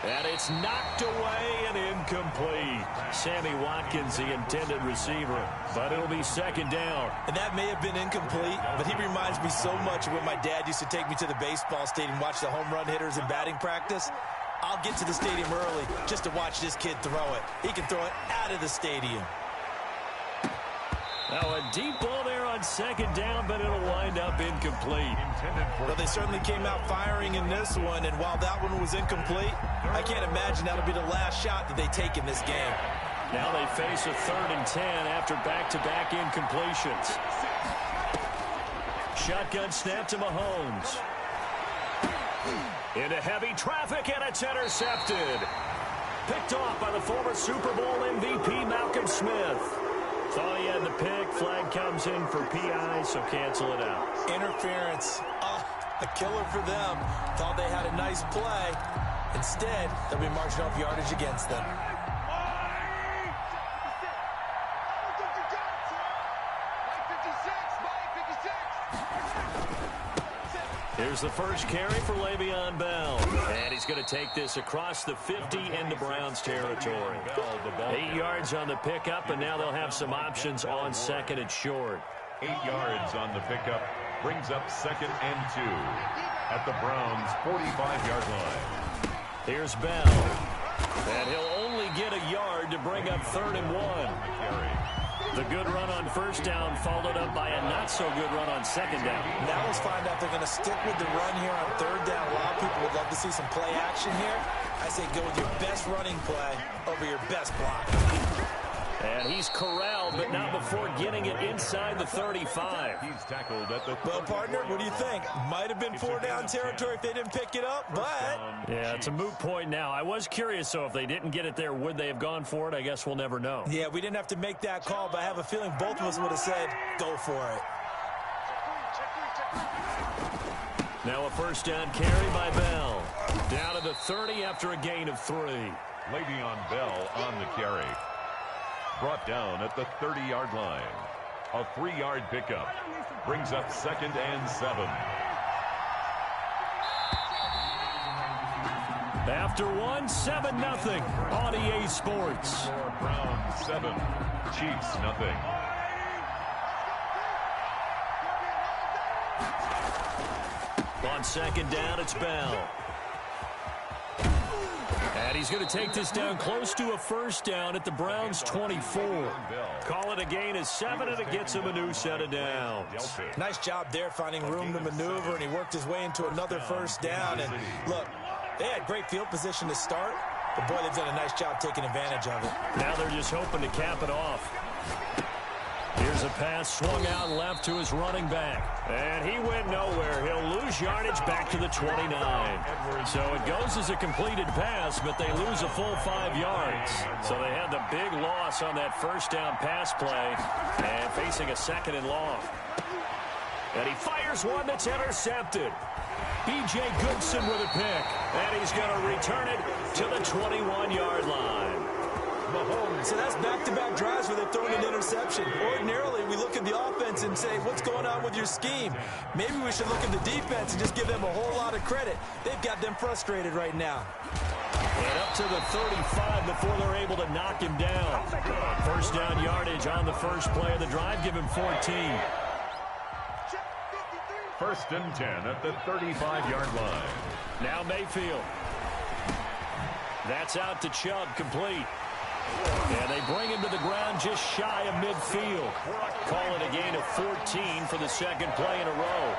And it's knocked away and incomplete. Sammy Watkins, the intended receiver, but it'll be 2nd down. And that may have been incomplete, but he reminds me so much of when my dad used to take me to the baseball stadium, watch the home run hitters in batting practice. I'll get to the stadium early just to watch this kid throw it. He can throw it out of the stadium. Now a deep ball there on 2nd down, but it'll wind up incomplete. Well, they certainly came out firing in this one, and while that one was incomplete, I can't imagine that'll be the last shot that they take in this game. Now they face a 3rd and 10 after back-to-back incompletions. Shotgun snap to Mahomes. Into heavy traffic, and it's intercepted. Picked off by the former Super Bowl MVP Malcolm Smith. Thought he had the pick. Flag comes in for PI, so cancel it out. Interference. Oh, a killer for them. Thought they had a nice play. Instead, they'll be marching off yardage against them. Here's the first carry for Le'Veon Bell. And he's going to take this across the 50 into Browns territory. 8 yards on the pickup, and now they'll have some options on 2nd and short. 8 yards on the pickup. Brings up 2nd and 2 at the Browns' 45-yard line. Here's Bell. And he'll only get a yard to bring up 3rd and 1. The good run on 1st down followed up by a not-so-good run on 2nd down. Now let's find out if they're going to stick with the run here on 3rd down. A lot of people would love to see some play action here. I say go with your best running play over your best block. And he's corralled, but not before getting it inside the 35. He's tackled at the... Well, partner, what do you think? Might have been 4-down territory if they didn't pick it up, but... Yeah, it's a moot point now. I was curious, so if they didn't get it there, would they have gone for it? I guess we'll never know. Yeah, we didn't have to make that call, but I have a feeling both of us would have said, go for it. Now a 1st down carry by Bell. Down to the 30 after a gain of 3. Le'Veon Bell on the carry. Brought down at the 30-yard line. A 3-yard pickup. Brings up 2nd and 7. After 7-0 on EA Sports. Browns 7, Chiefs 0. On 2nd down, it's Bell. And he's going to take this down close to a 1st down at the Browns' 24. Call it a gain of 7, and it gets him a new set of downs. Nice job there finding room to maneuver, and he worked his way into another 1st down. And look, they had great field position to start, but boy, they've done a nice job taking advantage of it. Now they're just hoping to cap it off. Here's a pass swung out left to his running back. And he went nowhere. He'll lose yardage back to the 29. So it goes as a completed pass, but they lose a full 5 yards. So they had the big loss on that 1st down pass play and facing a 2nd and long. And he fires one that's intercepted. B.J. Goodson with a pick. And he's going to return it to the 21-yard line. So that's back-to-back drives where they're throwing an interception. Ordinarily, we look at the offense and say, what's going on with your scheme? Maybe we should look at the defense and just give them a whole lot of credit. They've got them frustrated right now. And up to the 35 before they're able to knock him down. 1st down yardage on the first play of the drive. Give him 14. 1st and 10 at the 35-yard line. Now Mayfield. That's out to Chubb, complete. And they bring him to the ground just shy of midfield. Call it a gain of 14 for the 2nd play in a row.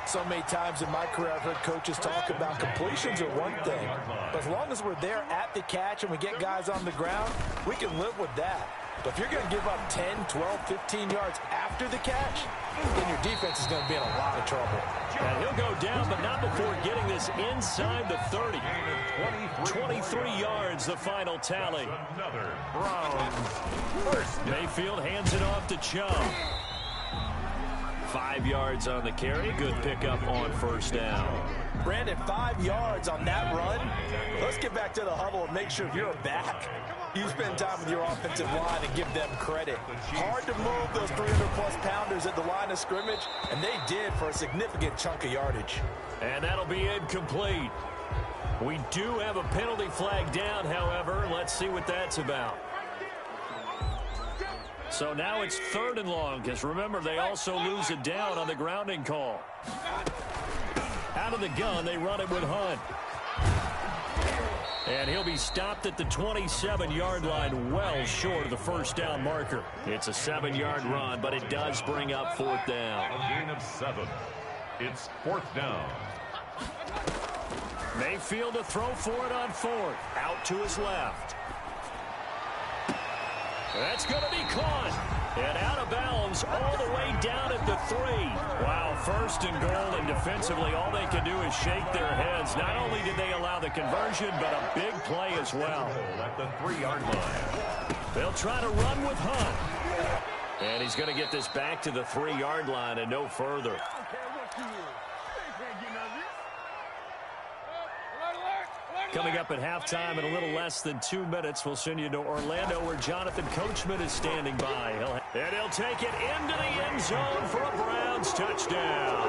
So many times in my career, I've heard coaches talk about completions are one thing, but as long as we're there at the catch and we get guys on the ground, we can live with that. But if you're going to give up 10, 12, 15 yards after the catch, then your defense is going to be in a lot of trouble. And he'll go down, but not before getting this inside the 30. 23 yards, the final tally. Another Browns first. Mayfield hands it off to Chubb. 5 yards on the carry. Good pickup on first down. Brandon, 5 yards on that run. Let's get back to the huddle and make sure if you're a back, you spend time with your offensive line and give them credit. Hard to move those 300-plus pounders at the line of scrimmage, and they did for a significant chunk of yardage. And that'll be incomplete. We do have a penalty flag down, however. Let's see what that's about. So now it's 3rd and long, because remember, they also lose it down on the grounding call. Out of the gun, they run it with Hunt. And he'll be stopped at the 27-yard line, well short of the first down marker. It's a 7-yard run, but it does bring up 4th down. A gain of 7. It's 4th down. Mayfield to throw for it on 4th. Out to his left. That's going to be caught. And out of bounds all the way down at the 3. Wow, 1st and goal, and defensively all they can do is shake their heads. Not only did they allow the conversion, but a big play as well. At the 3-yard line. They'll try to run with Hunt. And he's going to get this back to the 3-yard line and no further. Coming up at halftime in a little less than 2 minutes, we'll send you to Orlando where Jonathan Coachman is standing by. And he'll take it into the end zone for a Browns touchdown.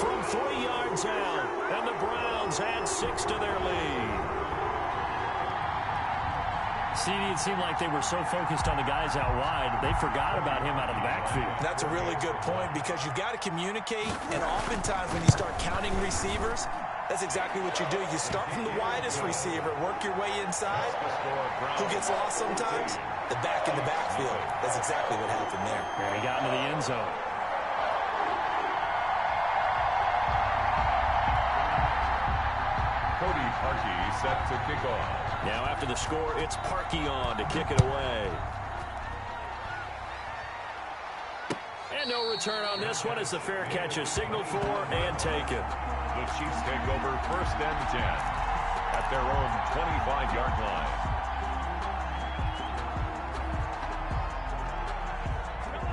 From 3 yards out, and the Browns add 6 to their lead. CD, it seemed like they were so focused on the guys out wide, they forgot about him out of the backfield. That's a really good point because you've got to communicate, and oftentimes when you start counting receivers, that's exactly what you do. You start from the widest receiver, work your way inside. Who gets lost sometimes? The back in the backfield. That's exactly what happened there. And he got into the end zone. Cody Parkey set to kick off. Now after the score, it's Parkey on to kick it away. And no return on this one as the fair catch is signaled for and taken. The Chiefs take over 1st and 10 at their own 25-yard line.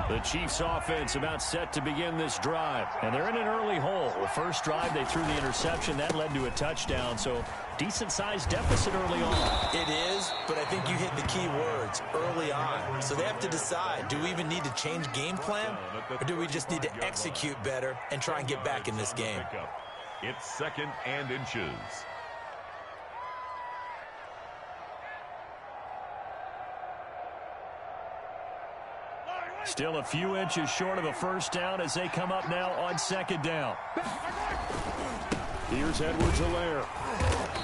The Chiefs offense about set to begin this drive. And they're in an early hole. The first drive, they threw the interception. That led to a touchdown. So decent-sized deficit early on. It is, but I think you hit the key words, early on. So they have to decide, do we even need to change game plan? Or do we just need to execute better and try and get back in this game? It's 2nd and inches. Still a few inches short of a first down as they come up now on 2nd down. Here's Edwards-Helaire.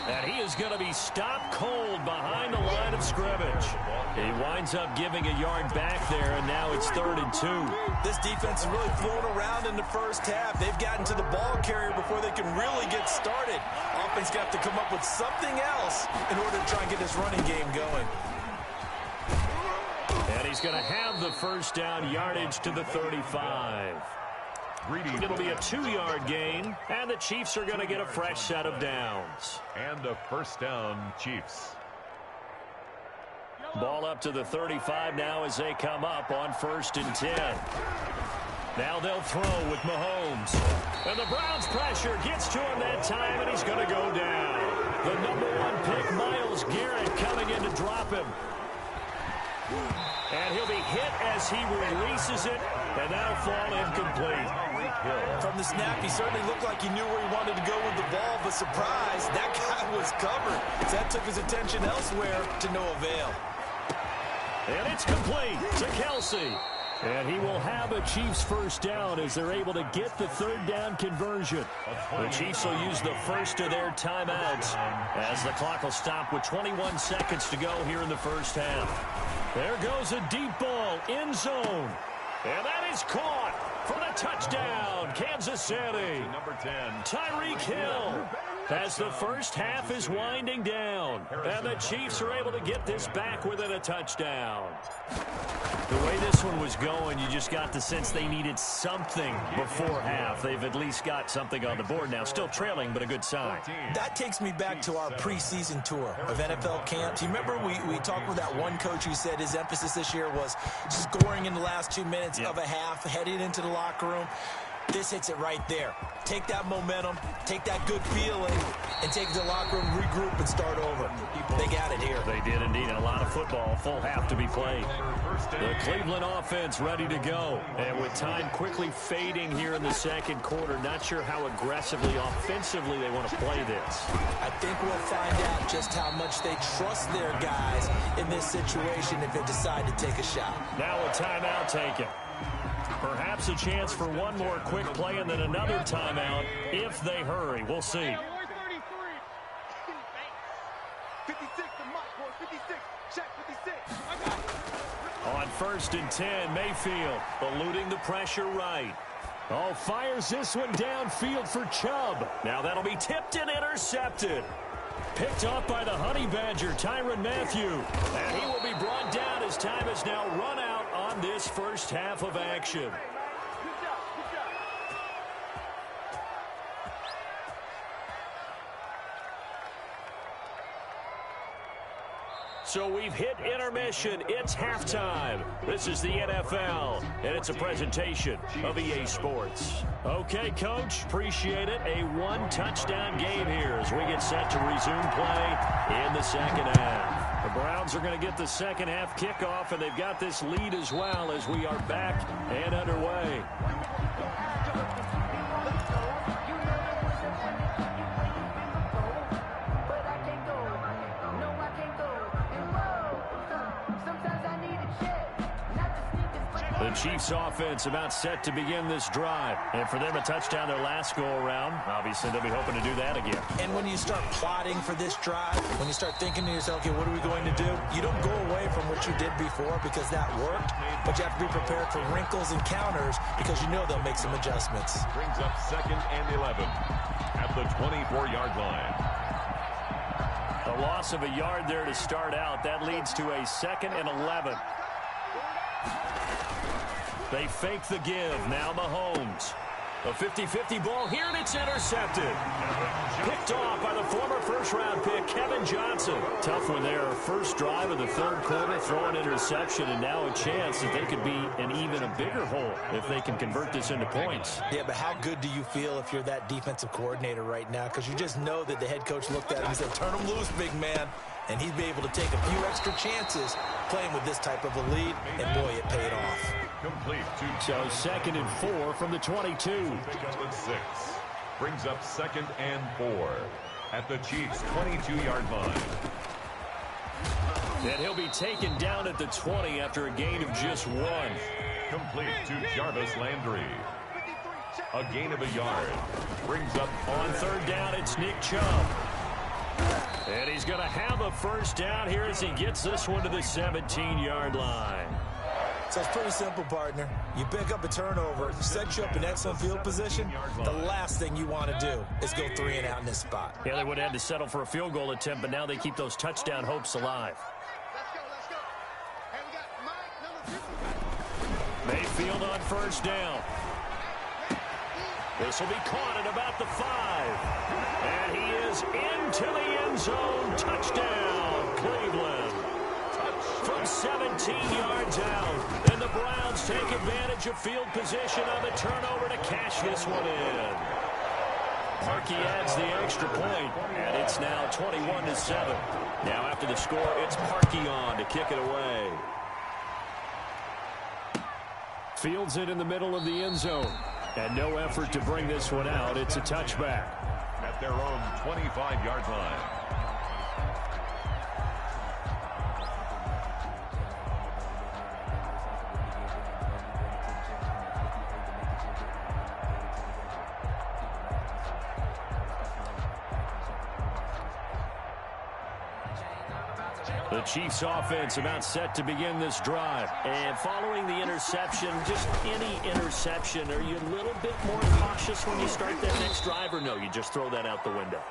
And he is going to be stopped cold behind the line of scrimmage. He winds up giving a yard back there, and now it's 3rd and 2. This defense is really flown around in the first half. They've gotten to the ball carrier before they can really get started. Offense got to come up with something else in order to try and get this running game going. And he's going to have the first down, yardage to the 35. It'll be a 2-yard gain, and the Chiefs are going to get a fresh set of downs. And a first down, Chiefs. Ball up to the 35 now as they come up on 1st and 10. Now they'll throw with Mahomes. And the Browns pressure gets to him that time, and he's going to go down. The #1 pick, Myles Garrett, coming in to drop him. And he'll be hit as he releases it, and that'll fall incomplete. From the snap, he certainly looked like he knew where he wanted to go with the ball, but surprise, that guy was covered. So that took his attention elsewhere to no avail. And it's complete to Kelsey. And he will have a Chiefs first down as they're able to get the 3rd down conversion. The Chiefs will use the first of their timeouts as the clock will stop with 21 seconds to go here in the first half. There goes a deep ball, end zone. And that is caught. for the touchdown, Kansas City. Number 10. Tyreek Hill. As the first half is winding down, and the Chiefs are able to get this back within a touchdown. The way this one was going, you just got the sense they needed something before half. They've at least got something on the board now. Still trailing, but a good sign. That takes me back to our preseason tour of NFL camps. You remember we talked with that one coach who said his emphasis this year was scoring in the last 2 minutes of a half, heading into the locker room. This hits it right there. Take that momentum, take that good feeling, and take it to the locker room, regroup, and start over. They got it here. They did indeed. A lot of football, full half to be played. The Cleveland offense ready to go. And with time quickly fading here in the second quarter, not sure how aggressively, offensively they want to play this. I think we'll find out just how much they trust their guys in this situation if they decide to take a shot. Now a timeout taken. Perhaps a chance for one more quick play and then another timeout if they hurry. We'll see. 56, the mark, boy. 56. Check 56. On 1st and 10, Mayfield eluding the pressure right. Oh, fires this one downfield for Chubb. Now that'll be tipped and intercepted. Picked off by the Honey Badger, Tyrann Mathieu. And he will be brought down as time has now run out on this first half of action. So we've hit intermission. It's halftime. This is the NFL, and it's a presentation of EA Sports. Okay, Coach, appreciate it. A one-touchdown game here as we get set to resume play in the second half. The Browns are going to get the second half kickoff, and they've got this lead as well as we are back and underway. The Chiefs offense about set to begin this drive. And for them, a touchdown their last go-around. Obviously, they'll be hoping to do that again. And when you start plotting for this drive, when you start thinking to yourself, okay, what are we going to do? You don't go away from what you did before because that worked, but you have to be prepared for wrinkles and counters because you know they'll make some adjustments. Brings up 2nd and 11 at the 24-yard line. A loss of a yard there to start out. That leads to a 2nd and 11. They fake the give. Now Mahomes. A 50-50 ball here, and it's intercepted. Picked off by the former first-round pick, Kevin Johnson. Tough one there. First drive of the third quarter, throwing interception, and now a chance that they could be in even a bigger hole if they can convert this into points. Yeah, but how good do you feel if you're that defensive coordinator right now? Because you just know that the head coach looked at him and said, turn him loose, big man. And he'd be able to take a few extra chances playing with this type of a lead, and boy, it paid off. Complete to So 2nd and 4 from the 22. pick up at 6. Brings up 2nd and 4 at the Chiefs' 22-yard line. And he'll be taken down at the 20 after a gain of just 1. Complete to Jarvis Landry. A gain of a yard. Brings up On 3rd down, it's Nick Chubb. And he's going to have a first down here as he gets this one to the 17-yard line. So it's pretty simple, partner. You pick up a turnover, set you up in excellent field position. The last thing you want to do is go 3 and out in this spot. Yeah, they would have had to settle for a field goal attempt, but now they keep those touchdown hopes alive. Let's go. Hey, we got Mike, number 50. Mayfield on first down. This will be caught at about the 5. And he is into the end zone. Touchdown, Cleveland. From 17 yards out. And the Browns take advantage of field position on the turnover to cash this one in. Parkey adds the extra point, and it's now 21-7. Now after the score, it's Parkey on to kick it away. Fields it in the middle of the end zone. And no effort to bring this one out. It's a touchback. at their own 25-yard line. The Chiefs offense about set to begin this drive. And following the interception, just any interception, are you a little bit more cautious when you start that next drive, or no, you just throw that out the window?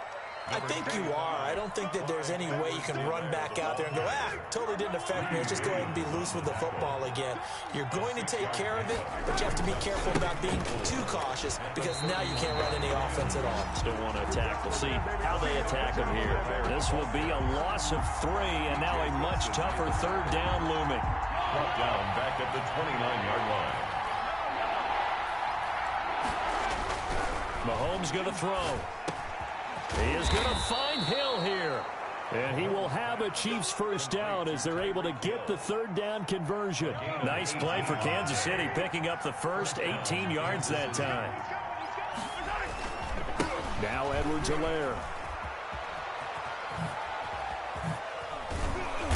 I think you are. I don't think that there's any way you can run back out there and go, totally didn't affect me. Let's just go ahead and be loose with the football again. You're going to take care of it, but you have to be careful about being too cautious because now you can't run any offense at all. Still want to attack. We'll see how they attack them here. This will be a loss of 3, and now a much tougher third down looming. Brought down back at the 29-yard line. Mahomes going to throw. He is going to find Hill here. And he will have a Chiefs first down as they're able to get the third down conversion. Nice play for Kansas City, picking up the first 18 yards that time. Now Edwards-Helaire.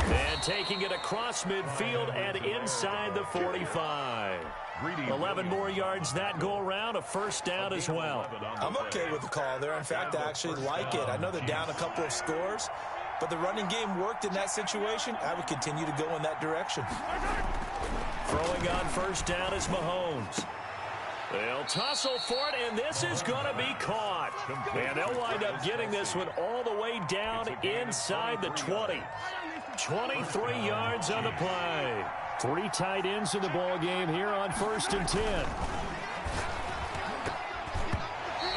And taking it across midfield and inside the 45. 11 more yards that go around, a first down as well. I'm okay with the call there. In fact, I actually like it. I know they're down a couple of scores, but the running game worked in that situation. I would continue to go in that direction. Throwing on first down is Mahomes. They'll tussle for it, and this is going to be caught. And they'll wind up getting this one all the way down inside the 20. 23 yards on the play. 3 tight ends in the ball game here on 1st and 10.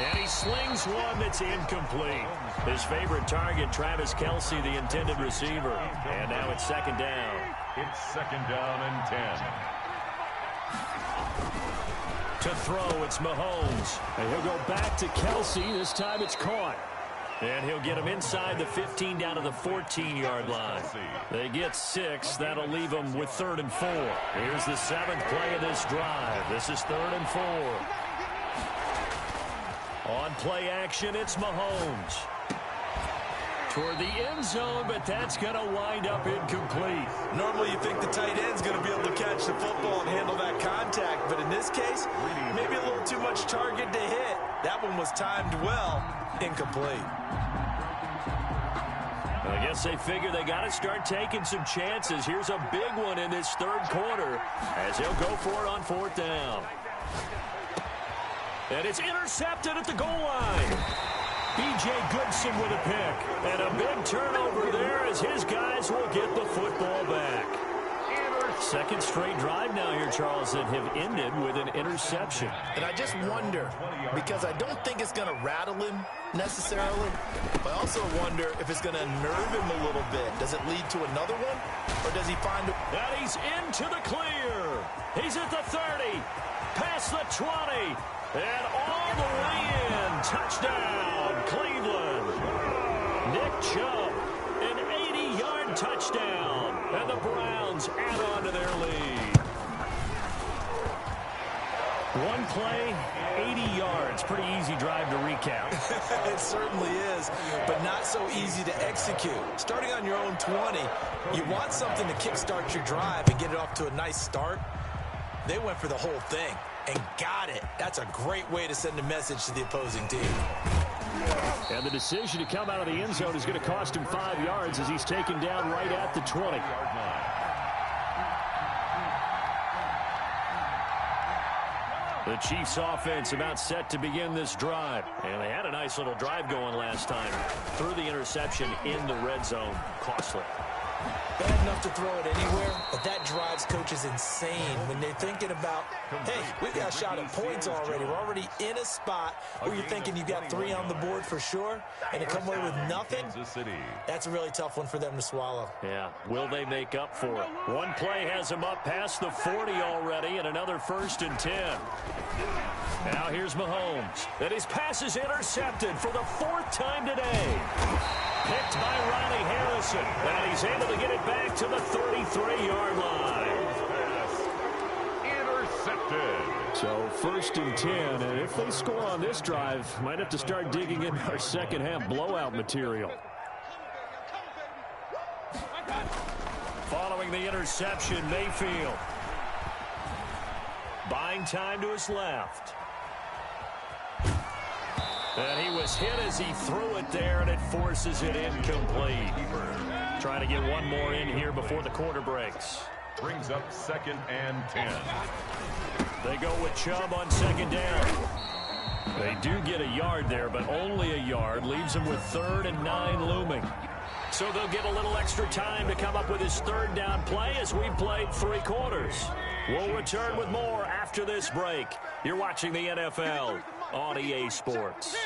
And he slings one that's incomplete. His favorite target, Travis Kelce, the intended receiver. And now it's 2nd down. It's 2nd down and 10. To throw, it's Mahomes. And he'll go back to Kelce. This time it's caught. And he'll get him inside the 15 down to the 14-yard line. They get 6. That'll leave them with 3rd and 4. Here's the 7th play of this drive. This is 3rd and 4. On play action, it's Mahomes. Toward the end zone, but that's going to wind up incomplete. Normally you think the tight end's going to be able to catch the football and handle that contact, but in this case, maybe a little too much target to hit. That one was timed well. Incomplete. I guess they figure they got to start taking some chances. Here's a big one in this 3rd quarter as he'll go for it on 4th down. And it's intercepted at the goal line. B.J. Goodson with a pick. And a big turnover there as his guys will get the football back. 2nd straight drive now here, Charles, that have ended with an interception. And I just wonder, because I don't think it's going to rattle him necessarily, but I also wonder if it's going to unnerve him a little bit. Does it lead to another one, or does he find a... And he's into the clear. He's at the 30, past the 20, and all the way in. Touchdown, Cleveland. Nick Chubb, an 80-yard touchdown. And the Browns add on to their lead. One play, 80 yards. Pretty easy drive to recap. It certainly is, but not so easy to execute. Starting on your own 20, you want something to kickstart your drive and get it off to a nice start. They went for the whole thing and got it. That's a great way to send a message to the opposing team. And the decision to come out of the end zone is going to cost him 5 yards as he's taken down right at the 20. The Chiefs offense about set to begin this drive. And they had a nice little drive going last time. Threw the interception in the red zone. Costly. Bad enough to throw it anywhere, but that drives coaches insane when they're thinking about, hey, we've got a shot at points already. We're already in a spot where you're thinking you've got 3 on the board for sure, and to come away with nothing, that's a really tough one for them to swallow. Yeah, will they make up for it? One play has them up past the 40 already, and another 1st and 10. Now here's Mahomes. And his pass is intercepted for the 4th time today. Picked by Ronnie Harrison. And he's able to get it back to the 33-yard line. Intercepted. So 1st and 10. And if they score on this drive, might have to start digging in our second half blowout material. Following the interception, Mayfield. Buying time to his left. And he was hit as he threw it there, and it forces it incomplete. Trying to get one more in here before the quarter breaks. Brings up 2nd and 10. They go with Chubb on 2nd down. They do get a yard there, but only a yard. Leaves them with 3rd and 9 looming. So they'll get a little extra time to come up with his 3rd down play as we played 3 quarters. We'll return with more after this break. You're watching the NFL on EA Sports.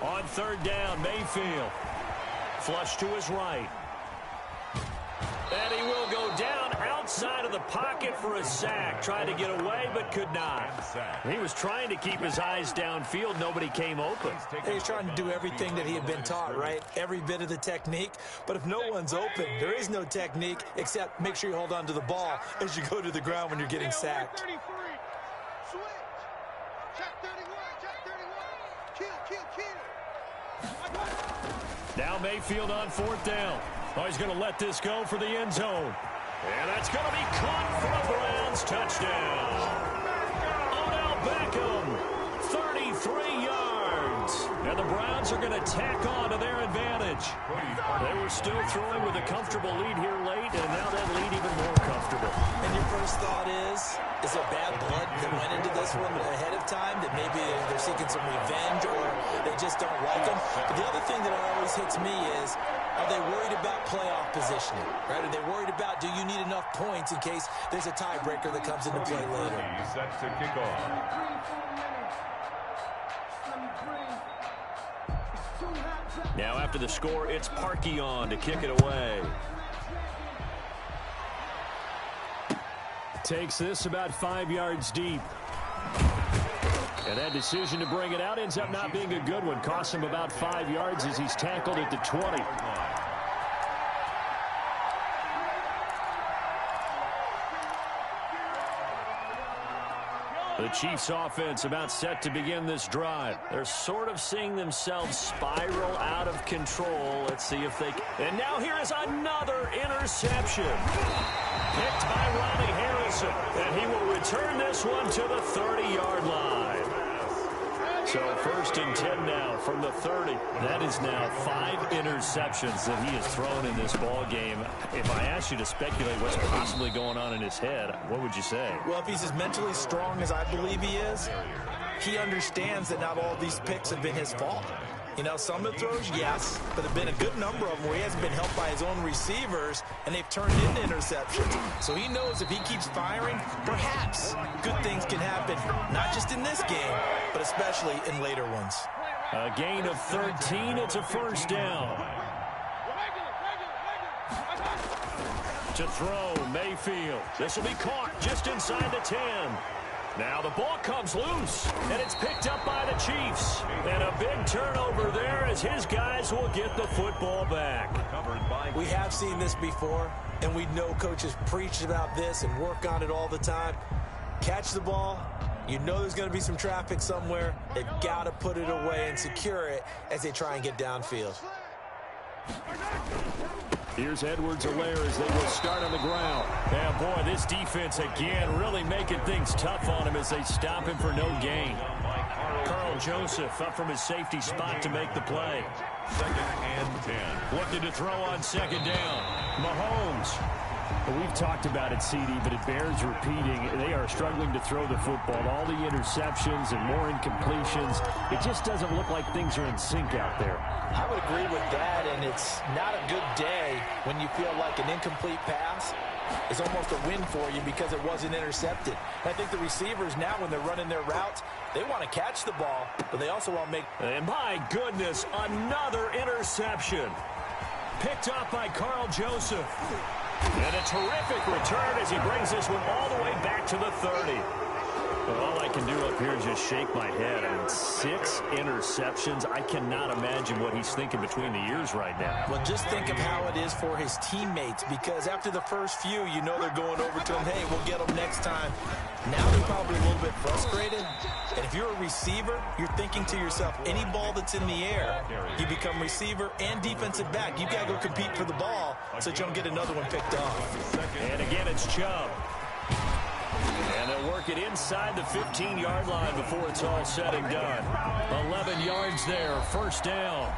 On 3rd down, Mayfield. Flush to his right. And he will go down outside of the pocket for a sack. Tried to get away, but could not. He was trying to keep his eyes downfield. Nobody came open. He's trying to do everything that he had been taught, right? Every bit of the technique. But if no one's open, there is no technique except make sure you hold on to the ball as you go to the ground when you're getting sacked. Now Mayfield on 4th down. Oh, he's going to let this go for the end zone. And that's going to be caught for a Browns touchdown. Odell Beckham, 33 yards. And the Browns are going to tack on to their advantage. They were still throwing with a comfortable lead here late, and now that lead even more comfortable. And your first thought is there bad blood that went into this one ahead of time, that maybe they're seeking some revenge or they just don't like him? But the other thing that always hits me is, are they worried about playoff positioning? Right? Are they worried about, do you need enough points in case there's a tiebreaker that comes into play later? Set to kick off. Now after the score, it's Parkey on to kick it away. Takes this about 5 yards deep. And that decision to bring it out ends up not being a good one. Costs him about 5 yards as he's tackled at the 20. The Chiefs offense about set to begin this drive. They're sort of seeing themselves spiral out of control. Let's see if they can. And now here is another interception. Picked by Ronnie Harrison. And he will return this one to the 30-yard line. So 1st and 10 now from the 30. That is now 5 interceptions that he has thrown in this ball game. If I asked you to speculate what's possibly going on in his head, what would you say? Well, if he's as mentally strong as I believe he is, he understands that not all these picks have been his fault. You know, some of the throws, yes, but there have been a good number of them where he hasn't been helped by his own receivers, and they've turned into interceptions. So he knows if he keeps firing, perhaps good things can happen, not just in this game, but especially in later ones. A gain of 13, it's a 1st down. To throw, Mayfield. This will be caught just inside the 10. Now the ball comes loose, and it's picked up by the Chiefs. And a big turnover there as his guys will get the football back. We have seen this before, and we know coaches preach about this and work on it all the time. Catch the ball. You know there's going to be some traffic somewhere. They've got to put it away and secure it as they try and get downfield. Here's Edwards-Helaire as they will start on the ground. Yeah, boy, this defense again really making things tough on him as they stop him for no gain. Carl Joseph up from his safety spot to make the play. 2nd and 10. Looking to throw on 2nd down. Mahomes. Well, we've talked about it, CD, but it bears repeating. They are struggling to throw the football. All the interceptions and more incompletions. It just doesn't look like things are in sync out there. I would agree with that, and it's not a good day when you feel like an incomplete pass is almost a win for you because it wasn't intercepted. And I think the receivers now, when they're running their routes, they want to catch the ball, but they also want to make... And my goodness, another interception. Picked up by Carl Joseph. And a terrific return as he brings this one all the way back to the 30. But all I can do up here is just shake my head. I mean, 6 interceptions. I cannot imagine what he's thinking between the ears right now. Well, just think of how it is for his teammates, because after the first few, you know they're going over to him, hey, we'll get them next time. Now they're probably a little bit frustrated. And if you're a receiver, you're thinking to yourself, any ball that's in the air, you become receiver and defensive back. You've got to go compete for the ball so that you don't get another one picked off. And again, it's Chubb. And they'll work it inside the 15-yard line before it's all said and done. 11 yards there, first down.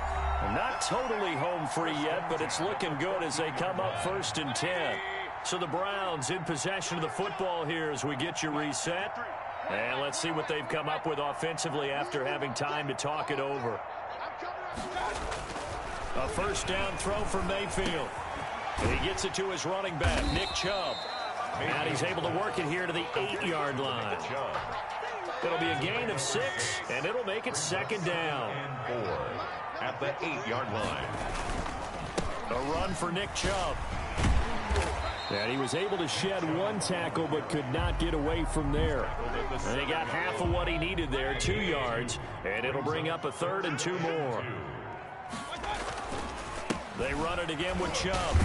Not totally home free yet, but it's looking good as they come up 1st and 10. So the Browns in possession of the football here as we get you reset. And let's see what they've come up with offensively after having time to talk it over. A first down throw for Mayfield. And he gets it to his running back, Nick Chubb. And he's able to work it here to the 8-yard line. It'll be a gain of 6, and it'll make it 2nd down. And 4 at the 8-yard line. A run for Nick Chubb. And he was able to shed 1 tackle but could not get away from there. And he got half of what he needed there, 2 yards, and it'll bring up a 3rd and 2 more. They run it again with Chubb.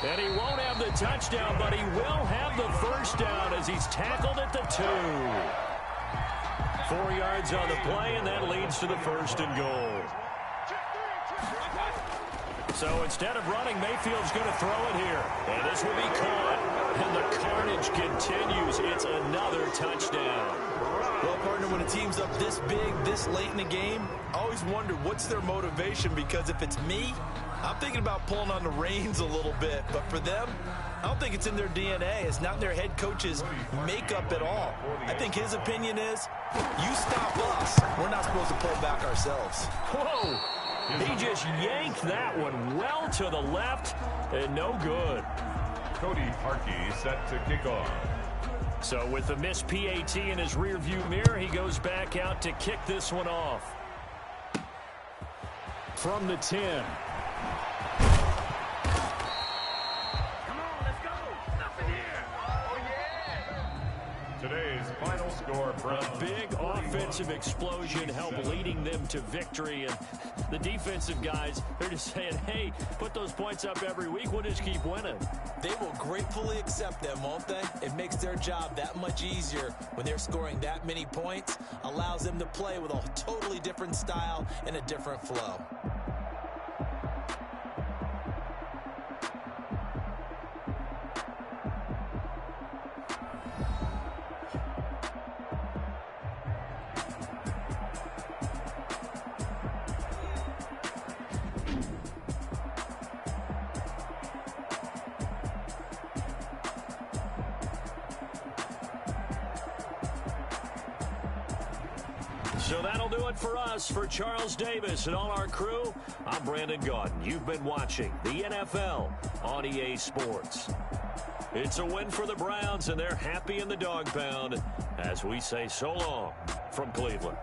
And he won't have the touchdown, but he will have the first down as he's tackled at the 2. 4 yards on the play, and that leads to the 1st and goal. So instead of running, Mayfield's going to throw it here. And this will be caught. And the carnage continues. It's another touchdown. Well, partner, when a team's up this big, this late in the game, I always wonder what's their motivation, because if it's me, I'm thinking about pulling on the reins a little bit. But for them, I don't think it's in their DNA. It's not in their head coach's makeup at all. I think his opinion is, you stop us, we're not supposed to pull back ourselves. Whoa! He just yanked that one well to the left, and no good. Cody Parkey set to kick off. So with the missed PAT in his rearview mirror, he goes back out to kick this one off. From the 10. Today's final score from a big offensive explosion helped leading them to victory. And the defensive guys, they're just saying, hey, put those points up every week. We'll just keep winning. They will gratefully accept them, won't they? It makes their job that much easier when they're scoring that many points. Allows them to play with a totally different style and a different flow. So that'll do it for us. For Charles Davis and all our crew, I'm Brandon Gaudin. You've been watching the NFL on EA Sports. It's a win for the Browns, and they're happy in the dog pound as we say so long from Cleveland.